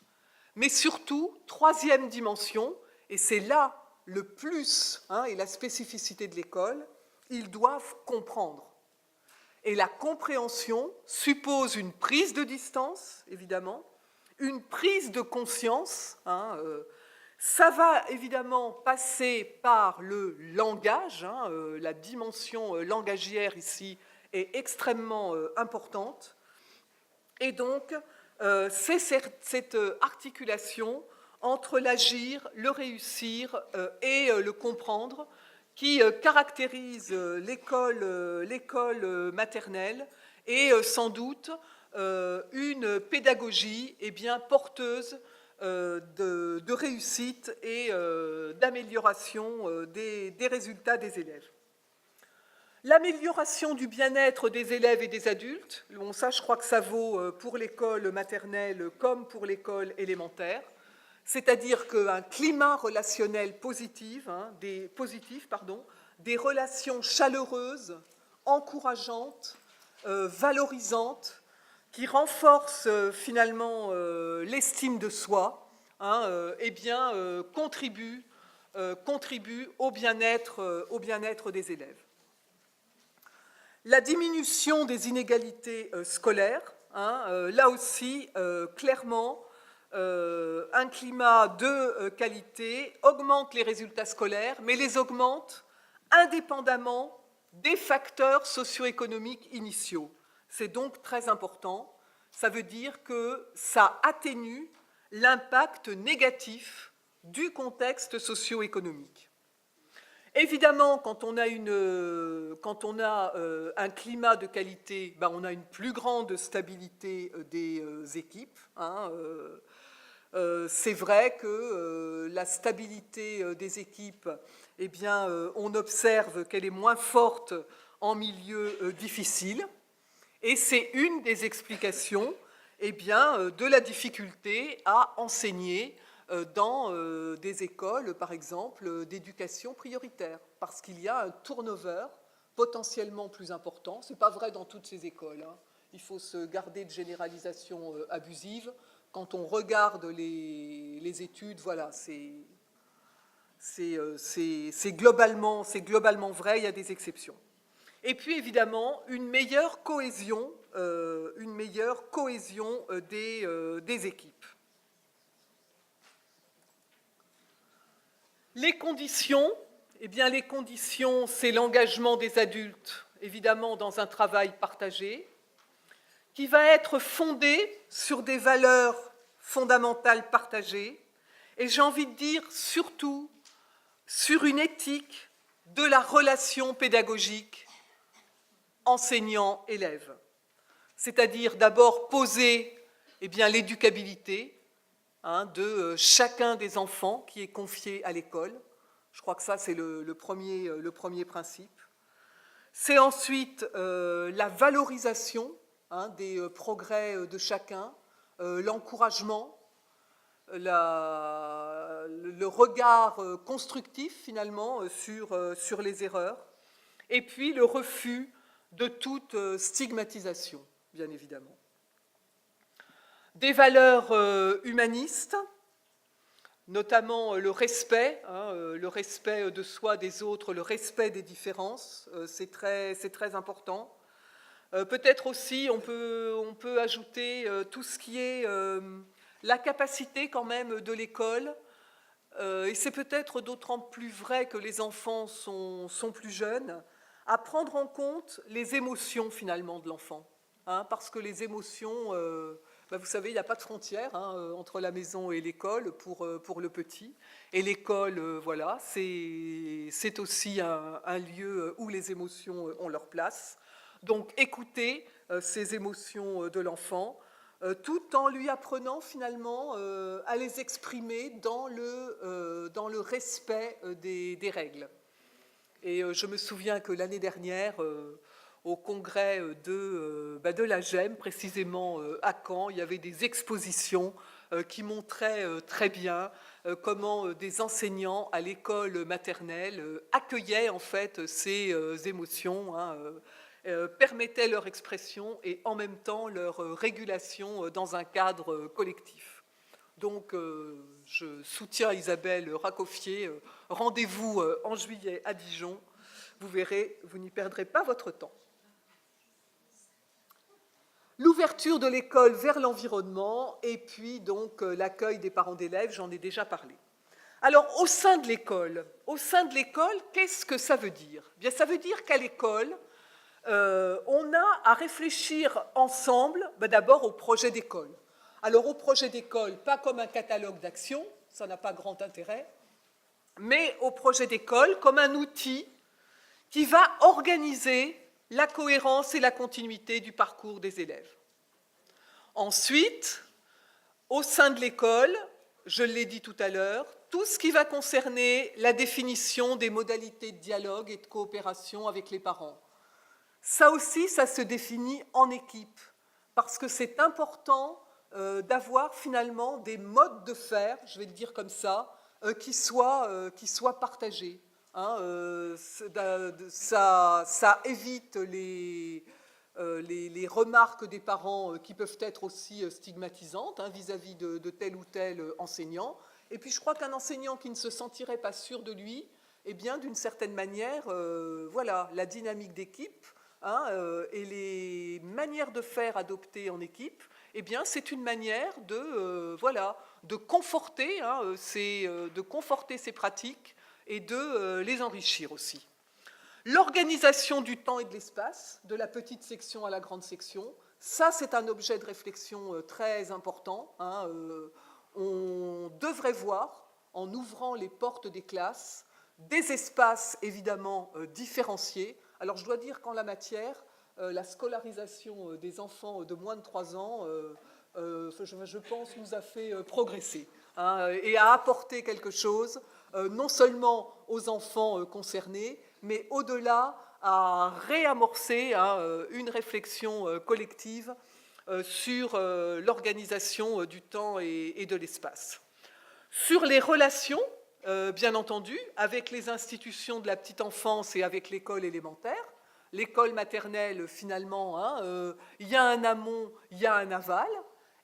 A: mais surtout, 3e dimension, et c'est là le plus hein, et la spécificité de l'école, ils doivent comprendre. Et la compréhension suppose une prise de distance, évidemment, une prise de conscience. Hein, ça va évidemment passer par le langage, hein, la dimension langagière ici est extrêmement importante. Et donc, c'est cette articulation entre l'agir, le réussir et le comprendre qui caractérise l'école maternelle et sans doute une pédagogie bien, porteuse de réussite et d'amélioration des résultats des élèves. L'amélioration du bien-être des élèves et des adultes, bon, ça je crois que ça vaut pour l'école maternelle comme pour l'école élémentaire, c'est-à-dire qu'un climat relationnel positif, des relations chaleureuses, encourageantes, valorisantes, qui renforcent finalement l'estime de soi, contribue au bien-être des élèves. La diminution des inégalités scolaires, là aussi, clairement, un climat de qualité augmente les résultats scolaires, mais les augmente indépendamment des facteurs socio-économiques initiaux. C'est donc très important. Ça veut dire que ça atténue l'impact négatif du contexte socio-économique. Évidemment, quand on a un climat de qualité, on a une plus grande stabilité des équipes. C'est vrai que la stabilité des équipes, on observe qu'elle est moins forte en milieu difficile. Et c'est une des explications de la difficulté à enseigner dans des écoles, par exemple, d'éducation prioritaire, parce qu'il y a un turnover potentiellement plus important. Ce n'est pas vrai dans toutes ces écoles. Il faut se garder de généralisation abusive. Quand on regarde les études, voilà, c'est globalement vrai, il y a des exceptions. Et puis, évidemment, une meilleure cohésion des équipes. Les conditions, c'est l'engagement des adultes, évidemment, dans un travail partagé, qui va être fondé sur des valeurs fondamentales partagées, et j'ai envie de dire surtout sur une éthique de la relation pédagogique enseignant-élève. C'est-à-dire d'abord poser l'éducabilité de chacun des enfants qui est confié à l'école. Je crois que ça, c'est le premier principe. C'est ensuite la valorisation des progrès de chacun, l'encouragement, le regard constructif, finalement, sur les erreurs, et puis le refus de toute stigmatisation, bien évidemment. Des valeurs humanistes, notamment le respect de soi, des autres, le respect des différences, c'est très important. Peut-être aussi, on peut ajouter tout ce qui est la capacité quand même de l'école, et c'est peut-être d'autant plus vrai que les enfants sont plus jeunes, à prendre en compte les émotions finalement de l'enfant, parce que les émotions... vous savez, il n'y a pas de frontière entre la maison et l'école pour le petit. Et l'école, voilà, c'est aussi un lieu où les émotions ont leur place. Donc, écouter ces émotions de l'enfant, tout en lui apprenant finalement à les exprimer dans le respect des règles. Et je me souviens que l'année dernière... au congrès de la GEM, précisément à Caen, il y avait des expositions qui montraient très bien comment des enseignants à l'école maternelle accueillaient en fait ces émotions, permettaient leur expression et en même temps leur régulation dans un cadre collectif. Donc, je soutiens Isabelle Racoffier. Rendez-vous en juillet à Dijon. Vous verrez, vous n'y perdrez pas votre temps. L'ouverture de l'école vers l'environnement et puis donc l'accueil des parents d'élèves, j'en ai déjà parlé. Alors, au sein de l'école, qu'est-ce que ça veut dire ? Bien, ça veut dire qu'à l'école, on a à réfléchir ensemble, d'abord au projet d'école. Alors au projet d'école, pas comme un catalogue d'actions, ça n'a pas grand intérêt, mais au projet d'école comme un outil qui va organiser la cohérence et la continuité du parcours des élèves. Ensuite, au sein de l'école, je l'ai dit tout à l'heure, tout ce qui va concerner la définition des modalités de dialogue et de coopération avec les parents. Ça aussi, ça se définit en équipe, parce que c'est important d'avoir finalement des modes de faire, je vais le dire comme ça, qui soient partagés. Hein, ça évite les remarques des parents qui peuvent être aussi stigmatisantes vis-à-vis de tel ou tel enseignant. Et puis je crois qu'un enseignant qui ne se sentirait pas sûr de lui, eh bien d'une certaine manière, voilà, la dynamique d'équipe et les manières de faire adoptées en équipe, eh bien c'est une manière de conforter, de conforter ces pratiques et de les enrichir aussi. L'organisation du temps et de l'espace, de la petite section à la grande section, ça c'est un objet de réflexion très important. On devrait voir, en ouvrant les portes des classes, des espaces évidemment différenciés. Alors je dois dire qu'en la matière, la scolarisation des enfants de moins de 3 ans, je pense, nous a fait progresser et a apporté quelque chose, non seulement aux enfants concernés, mais au-delà à réamorcer une réflexion collective sur l'organisation du temps et de l'espace. Sur les relations, bien entendu, avec les institutions de la petite enfance et avec l'école élémentaire. L'école maternelle, finalement, il y a un amont, il y a un aval,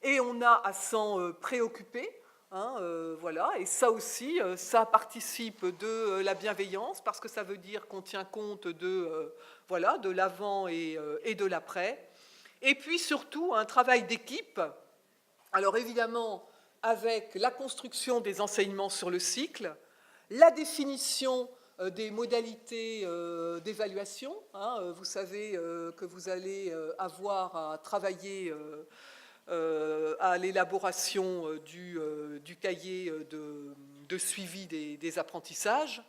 A: et on a à s'en préoccuper. Voilà. Et ça aussi, ça participe de la bienveillance, parce que ça veut dire qu'on tient compte de l'avant et de l'après. Et puis surtout, un travail d'équipe. Alors évidemment, avec la construction des enseignements sur le cycle, la définition des modalités d'évaluation. Vous savez que vous allez avoir à travailler à l'élaboration du cahier de suivi des apprentissages.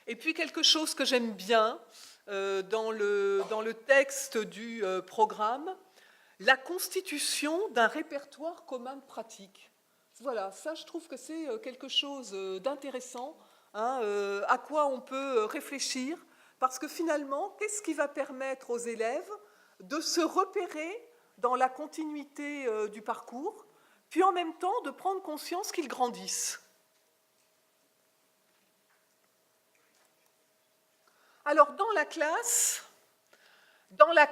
A: Et puis quelque chose que j'aime bien dans le texte du programme, la constitution d'un répertoire commun de pratiques. Voilà, ça je trouve que c'est quelque chose d'intéressant, à quoi on peut réfléchir, parce que finalement, qu'est-ce qui va permettre aux élèves de se repérer dans la continuité du parcours, puis en même temps de prendre conscience qu'ils grandissent. Alors dans la classe, la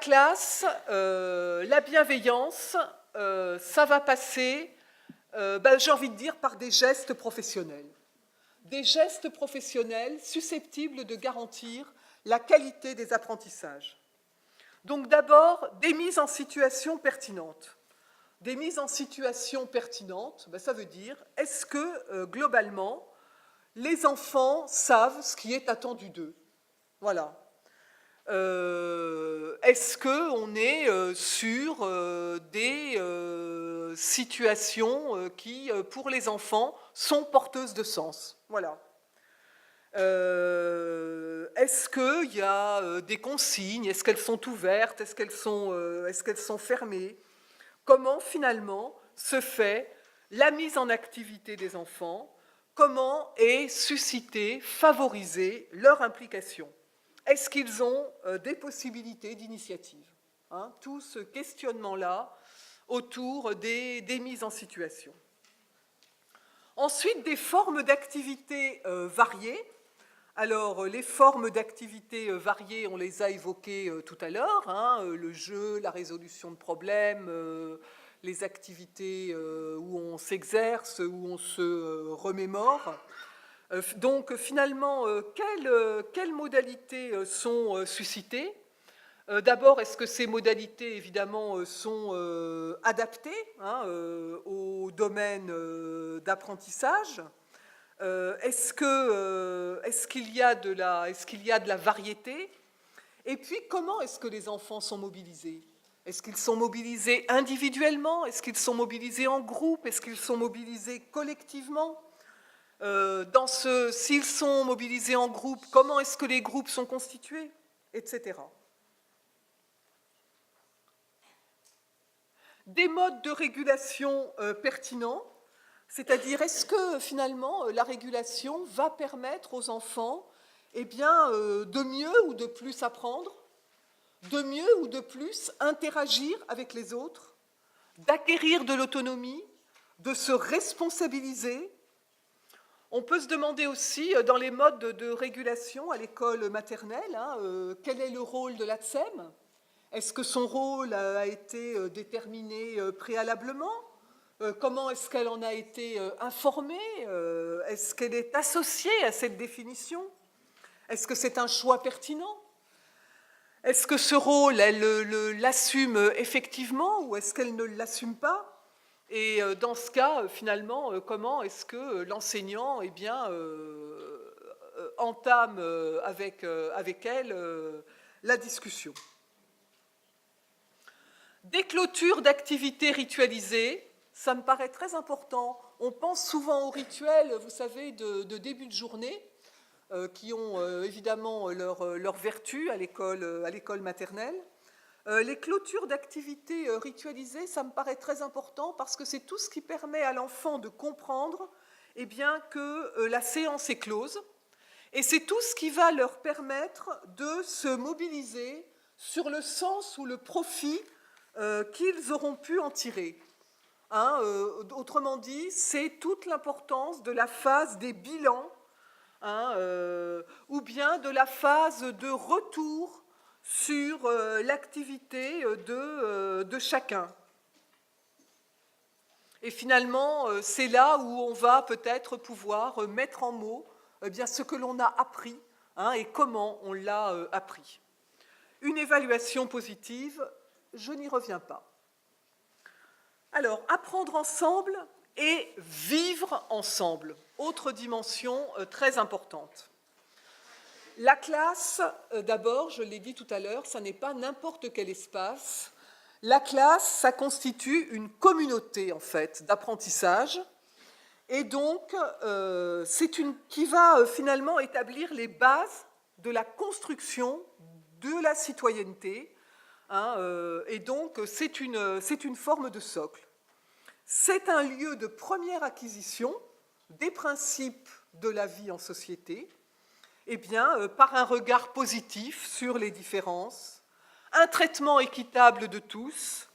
A: bienveillance, ça va passer, j'ai envie de dire, par des gestes professionnels. Des gestes professionnels susceptibles de garantir la qualité des apprentissages. Donc d'abord, des mises en situation pertinentes. Des mises en situation pertinentes, ça veut dire, est-ce que globalement, les enfants savent ce qui est attendu d'eux? Voilà. Est-ce qu'on est sur des situations qui, pour les enfants, sont porteuses de sens? Voilà. Est-ce qu'il y a des consignes? Est-ce qu'elles sont ouvertes? Est-ce qu'elles sont fermées? Comment, finalement, se fait la mise en activité des enfants? Comment est suscitée, favorisée leur implication? Est-ce qu'ils ont des possibilités d'initiative? Tout ce questionnement-là autour des mises en situation. Ensuite, des formes d'activités variées. Alors, les formes d'activités variées, on les a évoquées tout à l'heure, le jeu, la résolution de problèmes, les activités où on s'exerce, où on se remémore. Donc, finalement, quelles modalités sont suscitées? D'abord, est-ce que ces modalités, évidemment, sont adaptées au domaine d'apprentissage? Est-ce qu'il y a de la variété? Et puis, comment est-ce que les enfants sont mobilisés? Est-ce qu'ils sont mobilisés individuellement? Est-ce qu'ils sont mobilisés en groupe? Est-ce qu'ils sont mobilisés collectivement? S'ils sont mobilisés en groupe, comment est-ce que les groupes sont constitués? Etc. Des modes de régulation pertinents, c'est-à-dire est-ce que finalement la régulation va permettre aux enfants de mieux ou de plus apprendre, de mieux ou de plus interagir avec les autres, d'acquérir de l'autonomie, de se responsabiliser. On peut se demander aussi, dans les modes de régulation à l'école maternelle, quel est le rôle de l'ATSEM? Est-ce que son rôle a été déterminé préalablement? Comment est-ce qu'elle en a été informée? Est-ce qu'elle est associée à cette définition? Est-ce que c'est un choix pertinent? Est-ce que ce rôle, elle l'assume effectivement ou est-ce qu'elle ne l'assume pas? Et dans ce cas, finalement, comment est-ce que l'enseignant entame avec elle la discussion? Des clôtures d'activités ritualisées, ça me paraît très important. On pense souvent aux rituels, vous savez, de début de journée, qui ont évidemment leur vertu à l'école maternelle. Les clôtures d'activités ritualisées, ça me paraît très important parce que c'est tout ce qui permet à l'enfant de comprendre que la séance est close. Et c'est tout ce qui va leur permettre de se mobiliser sur le sens ou le profit qu'ils auront pu en tirer. Autrement dit, c'est toute l'importance de la phase des bilans, ou bien de la phase de retour sur l'activité de chacun. Et finalement, c'est là où on va peut-être pouvoir mettre en mots ce que l'on a appris et comment on l'a appris. Une évaluation positive, je n'y reviens pas. Alors, apprendre ensemble et vivre ensemble, autre dimension très importante. La classe, d'abord, je l'ai dit tout à l'heure, ça n'est pas n'importe quel espace. La classe, ça constitue une communauté, en fait, d'apprentissage. Et donc, qui va finalement établir les bases de la construction de la citoyenneté. Et donc, c'est une forme de socle. C'est un lieu de première acquisition des principes de la vie en société, par un regard positif sur les différences, un traitement équitable de tous,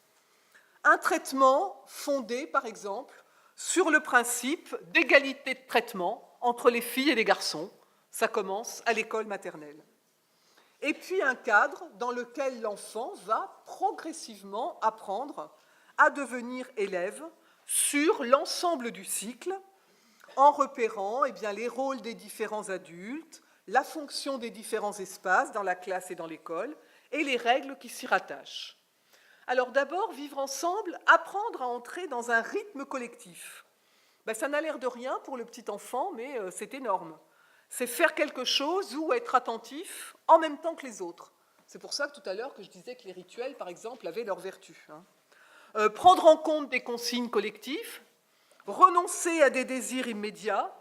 A: un traitement fondé, par exemple, sur le principe d'égalité de traitement entre les filles et les garçons. Ça commence à l'école maternelle. Et puis un cadre dans lequel l'enfant va progressivement apprendre à devenir élève sur l'ensemble du cycle, en repérant les rôles des différents adultes, la fonction des différents espaces dans la classe et dans l'école, et les règles qui s'y rattachent. Alors d'abord, vivre ensemble, apprendre à entrer dans un rythme collectif. Ça n'a l'air de rien pour le petit enfant, mais c'est énorme. C'est faire quelque chose ou être attentif en même temps que les autres. C'est pour ça que tout à l'heure que je disais que les rituels, par exemple, avaient leur vertu. Prendre en compte des consignes collectives, renoncer à des désirs immédiats,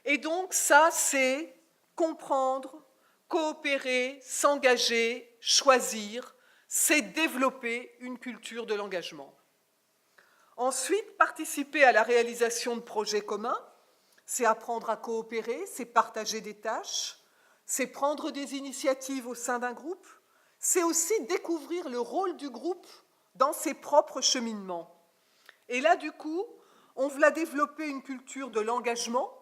A: et donc ça, c'est comprendre, coopérer, s'engager, choisir, c'est développer une culture de l'engagement. Ensuite, participer à la réalisation de projets communs, c'est apprendre à coopérer, c'est partager des tâches, c'est prendre des initiatives au sein d'un groupe, c'est aussi découvrir le rôle du groupe dans ses propres cheminements. Et là, du coup, on va développer une culture de l'engagement,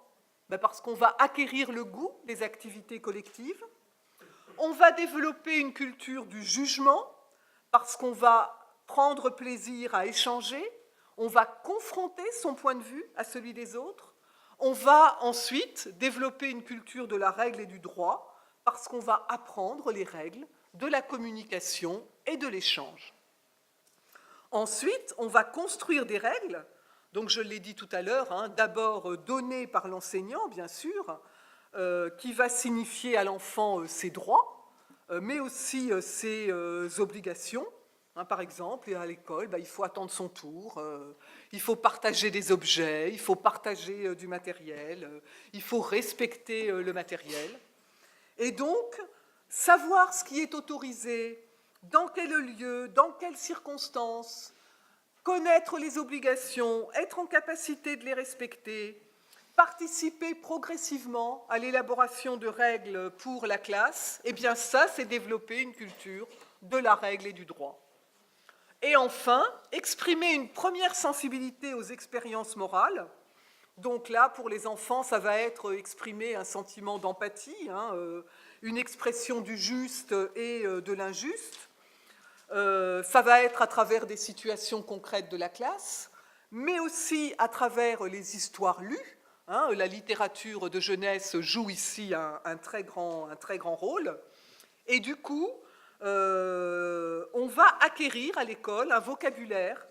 A: parce qu'on va acquérir le goût des activités collectives. On va développer une culture du jugement, parce qu'on va prendre plaisir à échanger, on va confronter son point de vue à celui des autres. On va ensuite développer une culture de la règle et du droit, parce qu'on va apprendre les règles de la communication et de l'échange. Ensuite, on va construire des règles, donc je l'ai dit tout à l'heure, d'abord données par l'enseignant, bien sûr, qui va signifier à l'enfant ses droits, mais aussi ses obligations. Hein, par exemple, à l'école, il faut attendre son tour, il faut partager des objets, il faut partager du matériel, il faut respecter le matériel. Et donc, savoir ce qui est autorisé, dans quel lieu, dans quelles circonstances, connaître les obligations, être en capacité de les respecter, participer progressivement à l'élaboration de règles pour la classe, eh bien ça, c'est développer une culture de la règle et du droit. Et enfin, exprimer une première sensibilité aux expériences morales. Donc là, pour les enfants, ça va être exprimer un sentiment d'empathie, une expression du juste et de l'injuste. Ça va être à travers des situations concrètes de la classe, mais aussi à travers les histoires lues. La littérature de jeunesse joue ici un très grand rôle. Et du coup, on va acquérir à l'école un vocabulaire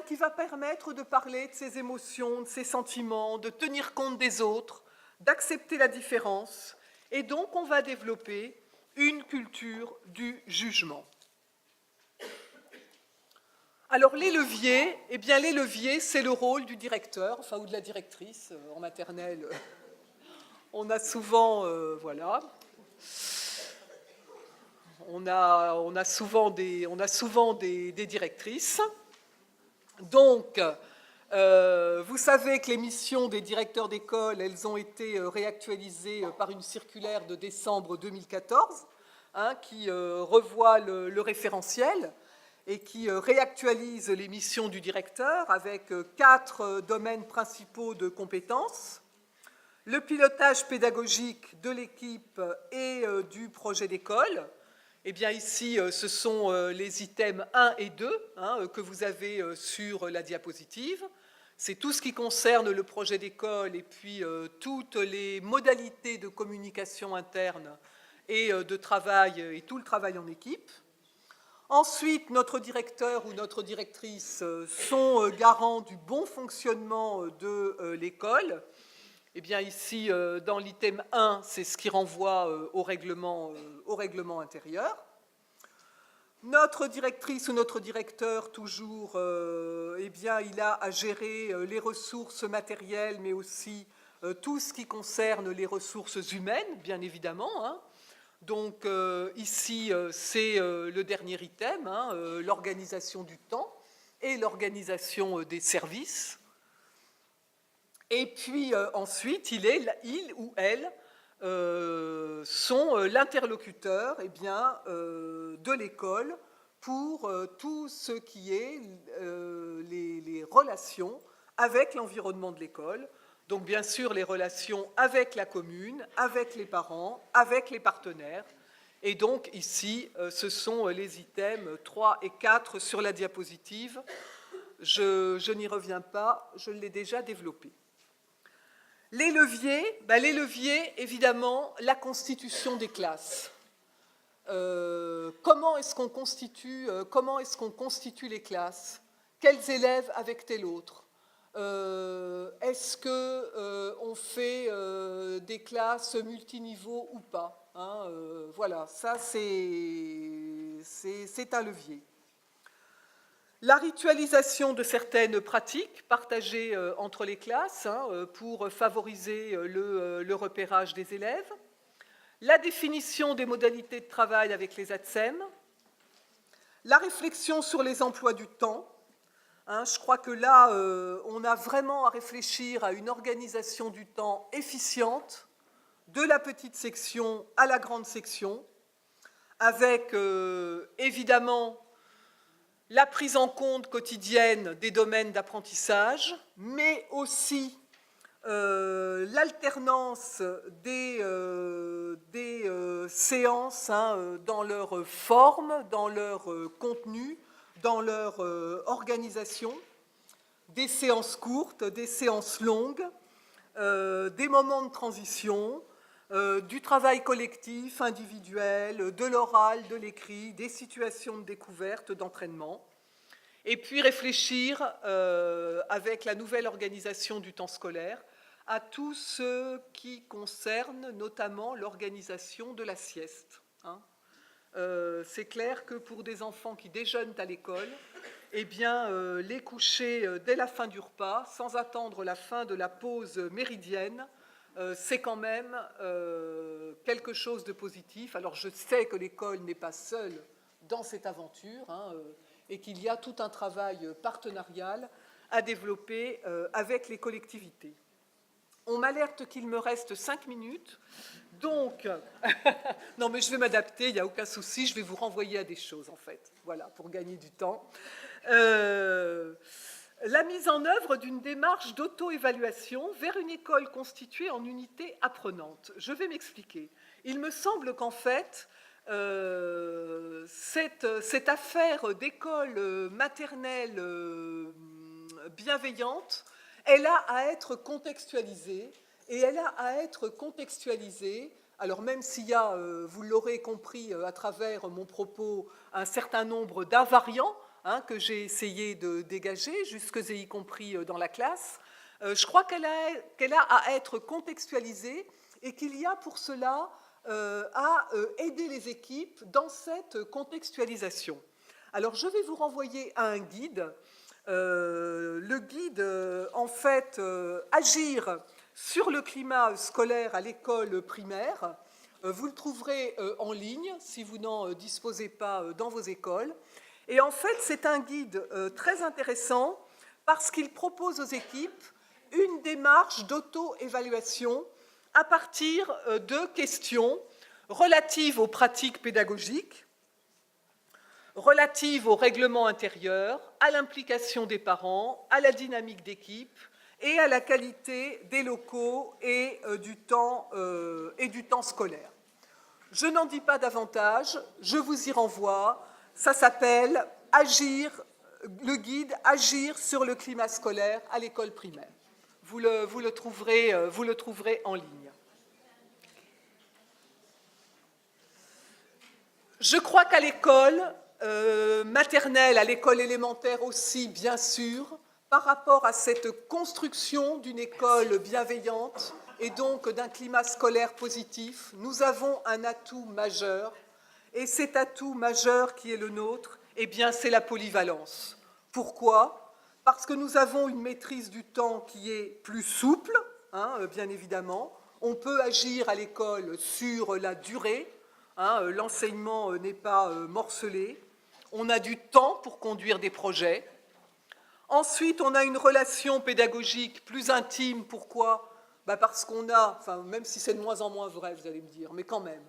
A: qui va permettre de parler de ses émotions, de ses sentiments, de tenir compte des autres, d'accepter la différence. Et donc, on va développer une culture du jugement. Alors, les leviers, c'est le rôle du directeur, ou de la directrice. En maternelle, on a souvent, on a souvent des directrices. Donc, vous savez que les missions des directeurs d'école, elles ont été réactualisées par une circulaire de décembre 2014, qui revoit le référentiel et qui réactualise les missions du directeur avec 4 domaines principaux de compétences. Le pilotage pédagogique de l'équipe et du projet d'école. Eh bien ici, ce sont les items 1 et 2 que vous avez sur la diapositive. C'est tout ce qui concerne le projet d'école et puis toutes les modalités de communication interne et de travail et tout le travail en équipe. Ensuite, notre directeur ou notre directrice sont garants du bon fonctionnement de l'école. Eh bien ici, dans l'item 1, c'est ce qui renvoie au règlement intérieur. Notre directrice ou notre directeur, toujours, il a à gérer les ressources matérielles, mais aussi tout ce qui concerne les ressources humaines, bien évidemment. Donc ici, c'est le dernier item, l'organisation du temps et l'organisation des services. Et puis ensuite, il ou elle sont l'interlocuteur de l'école pour tout ce qui est les relations avec l'environnement de l'école. Donc bien sûr les relations avec la commune, avec les parents, avec les partenaires. Et donc ici, ce sont les items 3 et 4 sur la diapositive. Je n'y reviens pas, je l'ai déjà développé. Les leviers, évidemment, la constitution des classes. Comment est-ce qu'on constitue les classes? Quels élèves avec tel autre? Est-ce qu'on fait des classes multiniveaux ou pas? Voilà, ça c'est un levier. La ritualisation de certaines pratiques partagées entre les classes pour favoriser le repérage des élèves. La définition des modalités de travail avec les ATSEM. La réflexion sur les emplois du temps. Je crois que là, on a vraiment à réfléchir à une organisation du temps efficiente, de la petite section à la grande section, avec évidemment la prise en compte quotidienne des domaines d'apprentissage, mais aussi l'alternance des séances dans leur forme, dans leur contenu, dans leur organisation, des séances courtes, des séances longues, des moments de transition, du travail collectif, individuel, de l'oral, de l'écrit, des situations de découverte, d'entraînement. Et puis réfléchir, avec la nouvelle organisation du temps scolaire, à tout ce qui concerne notamment l'organisation de la sieste. C'est clair que pour des enfants qui déjeunent à l'école, eh bien, les coucher dès la fin du repas, sans attendre la fin de la pause méridienne, c'est quand même quelque chose de positif. Alors, je sais que l'école n'est pas seule dans cette aventure, et qu'il y a tout un travail partenarial à développer avec les collectivités. On m'alerte qu'il me reste 5 minutes, donc, non mais je vais m'adapter, il n'y a aucun souci, je vais vous renvoyer à des choses en fait, voilà, pour gagner du temps. La mise en œuvre d'une démarche d'auto-évaluation vers une école constituée en unités apprenantes. Je vais m'expliquer. Il me semble qu'en fait, cette affaire d'école maternelle bienveillante, elle a à être contextualisée, et elle a à être contextualisée, alors même s'il y a, vous l'aurez compris à travers mon propos, un certain nombre d'invariants que j'ai essayé de dégager, jusque et y compris dans la classe, je crois qu'elle a à être contextualisée et qu'il y a pour cela à aider les équipes dans cette contextualisation. Alors, je vais vous renvoyer à un guide. Le guide, en fait, Agir sur le climat scolaire à l'école primaire. Vous le trouverez en ligne, si vous n'en disposez pas dans vos écoles. Et en fait, c'est un guide très intéressant parce qu'il propose aux équipes une démarche d'auto-évaluation à partir de questions relatives aux pratiques pédagogiques, relatives au règlement intérieur, à l'implication des parents, à la dynamique d'équipe et à la qualité des locaux et du temps scolaire. Je n'en dis pas davantage, je vous y renvoie. Ça s'appelle le guide Agir sur le climat scolaire à l'école primaire. Vous le trouverez en ligne. Je crois qu'à l'école maternelle, à l'école élémentaire aussi, bien sûr, par rapport à cette construction d'une école bienveillante et donc d'un climat scolaire positif, nous avons un atout majeur. Et cet atout majeur qui est le nôtre, eh bien, c'est la polyvalence. Pourquoi ? Parce que nous avons une maîtrise du temps qui est plus souple, bien évidemment. On peut agir à l'école sur la durée. L'enseignement n'est pas morcelé. On a du temps pour conduire des projets. Ensuite, on a une relation pédagogique plus intime. Pourquoi ? Parce qu'on a, même si c'est de moins en moins vrai, vous allez me dire, mais quand même,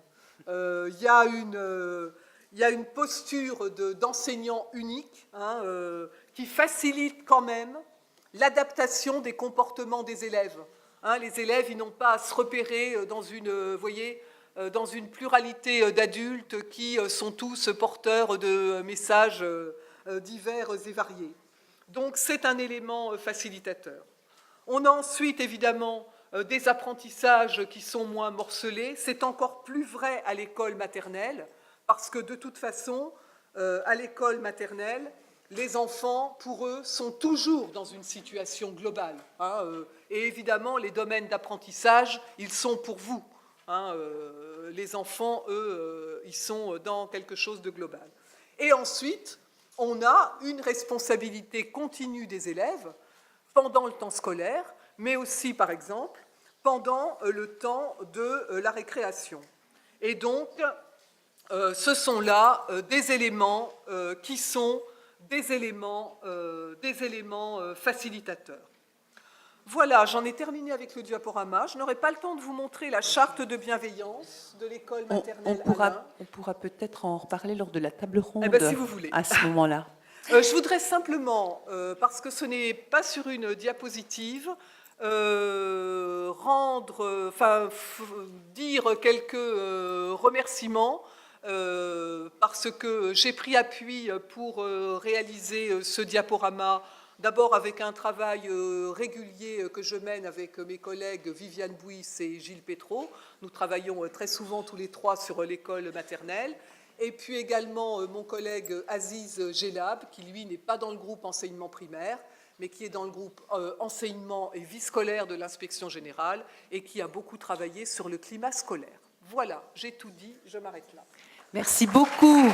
A: il y a une posture d'enseignant unique qui facilite quand même l'adaptation des comportements des élèves. Les élèves, ils n'ont pas à se repérer dans une pluralité d'adultes qui sont tous porteurs de messages divers et variés. Donc, c'est un élément facilitateur. On a ensuite, évidemment, des apprentissages qui sont moins morcelés. C'est encore plus vrai à l'école maternelle, parce que de toute façon, à l'école maternelle, les enfants, pour eux, sont toujours dans une situation globale. Et évidemment, les domaines d'apprentissage, ils sont pour vous. Les enfants, eux, ils sont dans quelque chose de global. Et ensuite, on a une responsabilité continue des élèves pendant le temps scolaire, mais aussi, par exemple, pendant le temps de la récréation. Et donc, ce sont là des éléments qui sont des éléments facilitateurs. Voilà, j'en ai terminé avec le diaporama. Je n'aurai pas le temps de vous montrer la charte de bienveillance de l'école maternelle Alain.
B: On pourra peut-être en reparler lors de la table ronde,
A: si vous voulez.
B: À ce moment-là.
A: Je voudrais simplement, parce que ce n'est pas sur une diapositive, dire quelques remerciements, parce que j'ai pris appui pour réaliser ce diaporama, d'abord avec un travail régulier que je mène avec mes collègues Viviane Bouis et Gilles Pétraud. Nous travaillons très souvent tous les trois sur l'école maternelle. Et puis également mon collègue Aziz Gelab, qui lui n'est pas dans le groupe enseignement primaire, mais qui est dans le groupe enseignement et vie scolaire de l'inspection générale et qui a beaucoup travaillé sur le climat scolaire. Voilà, j'ai tout dit, je m'arrête là.
B: Merci beaucoup.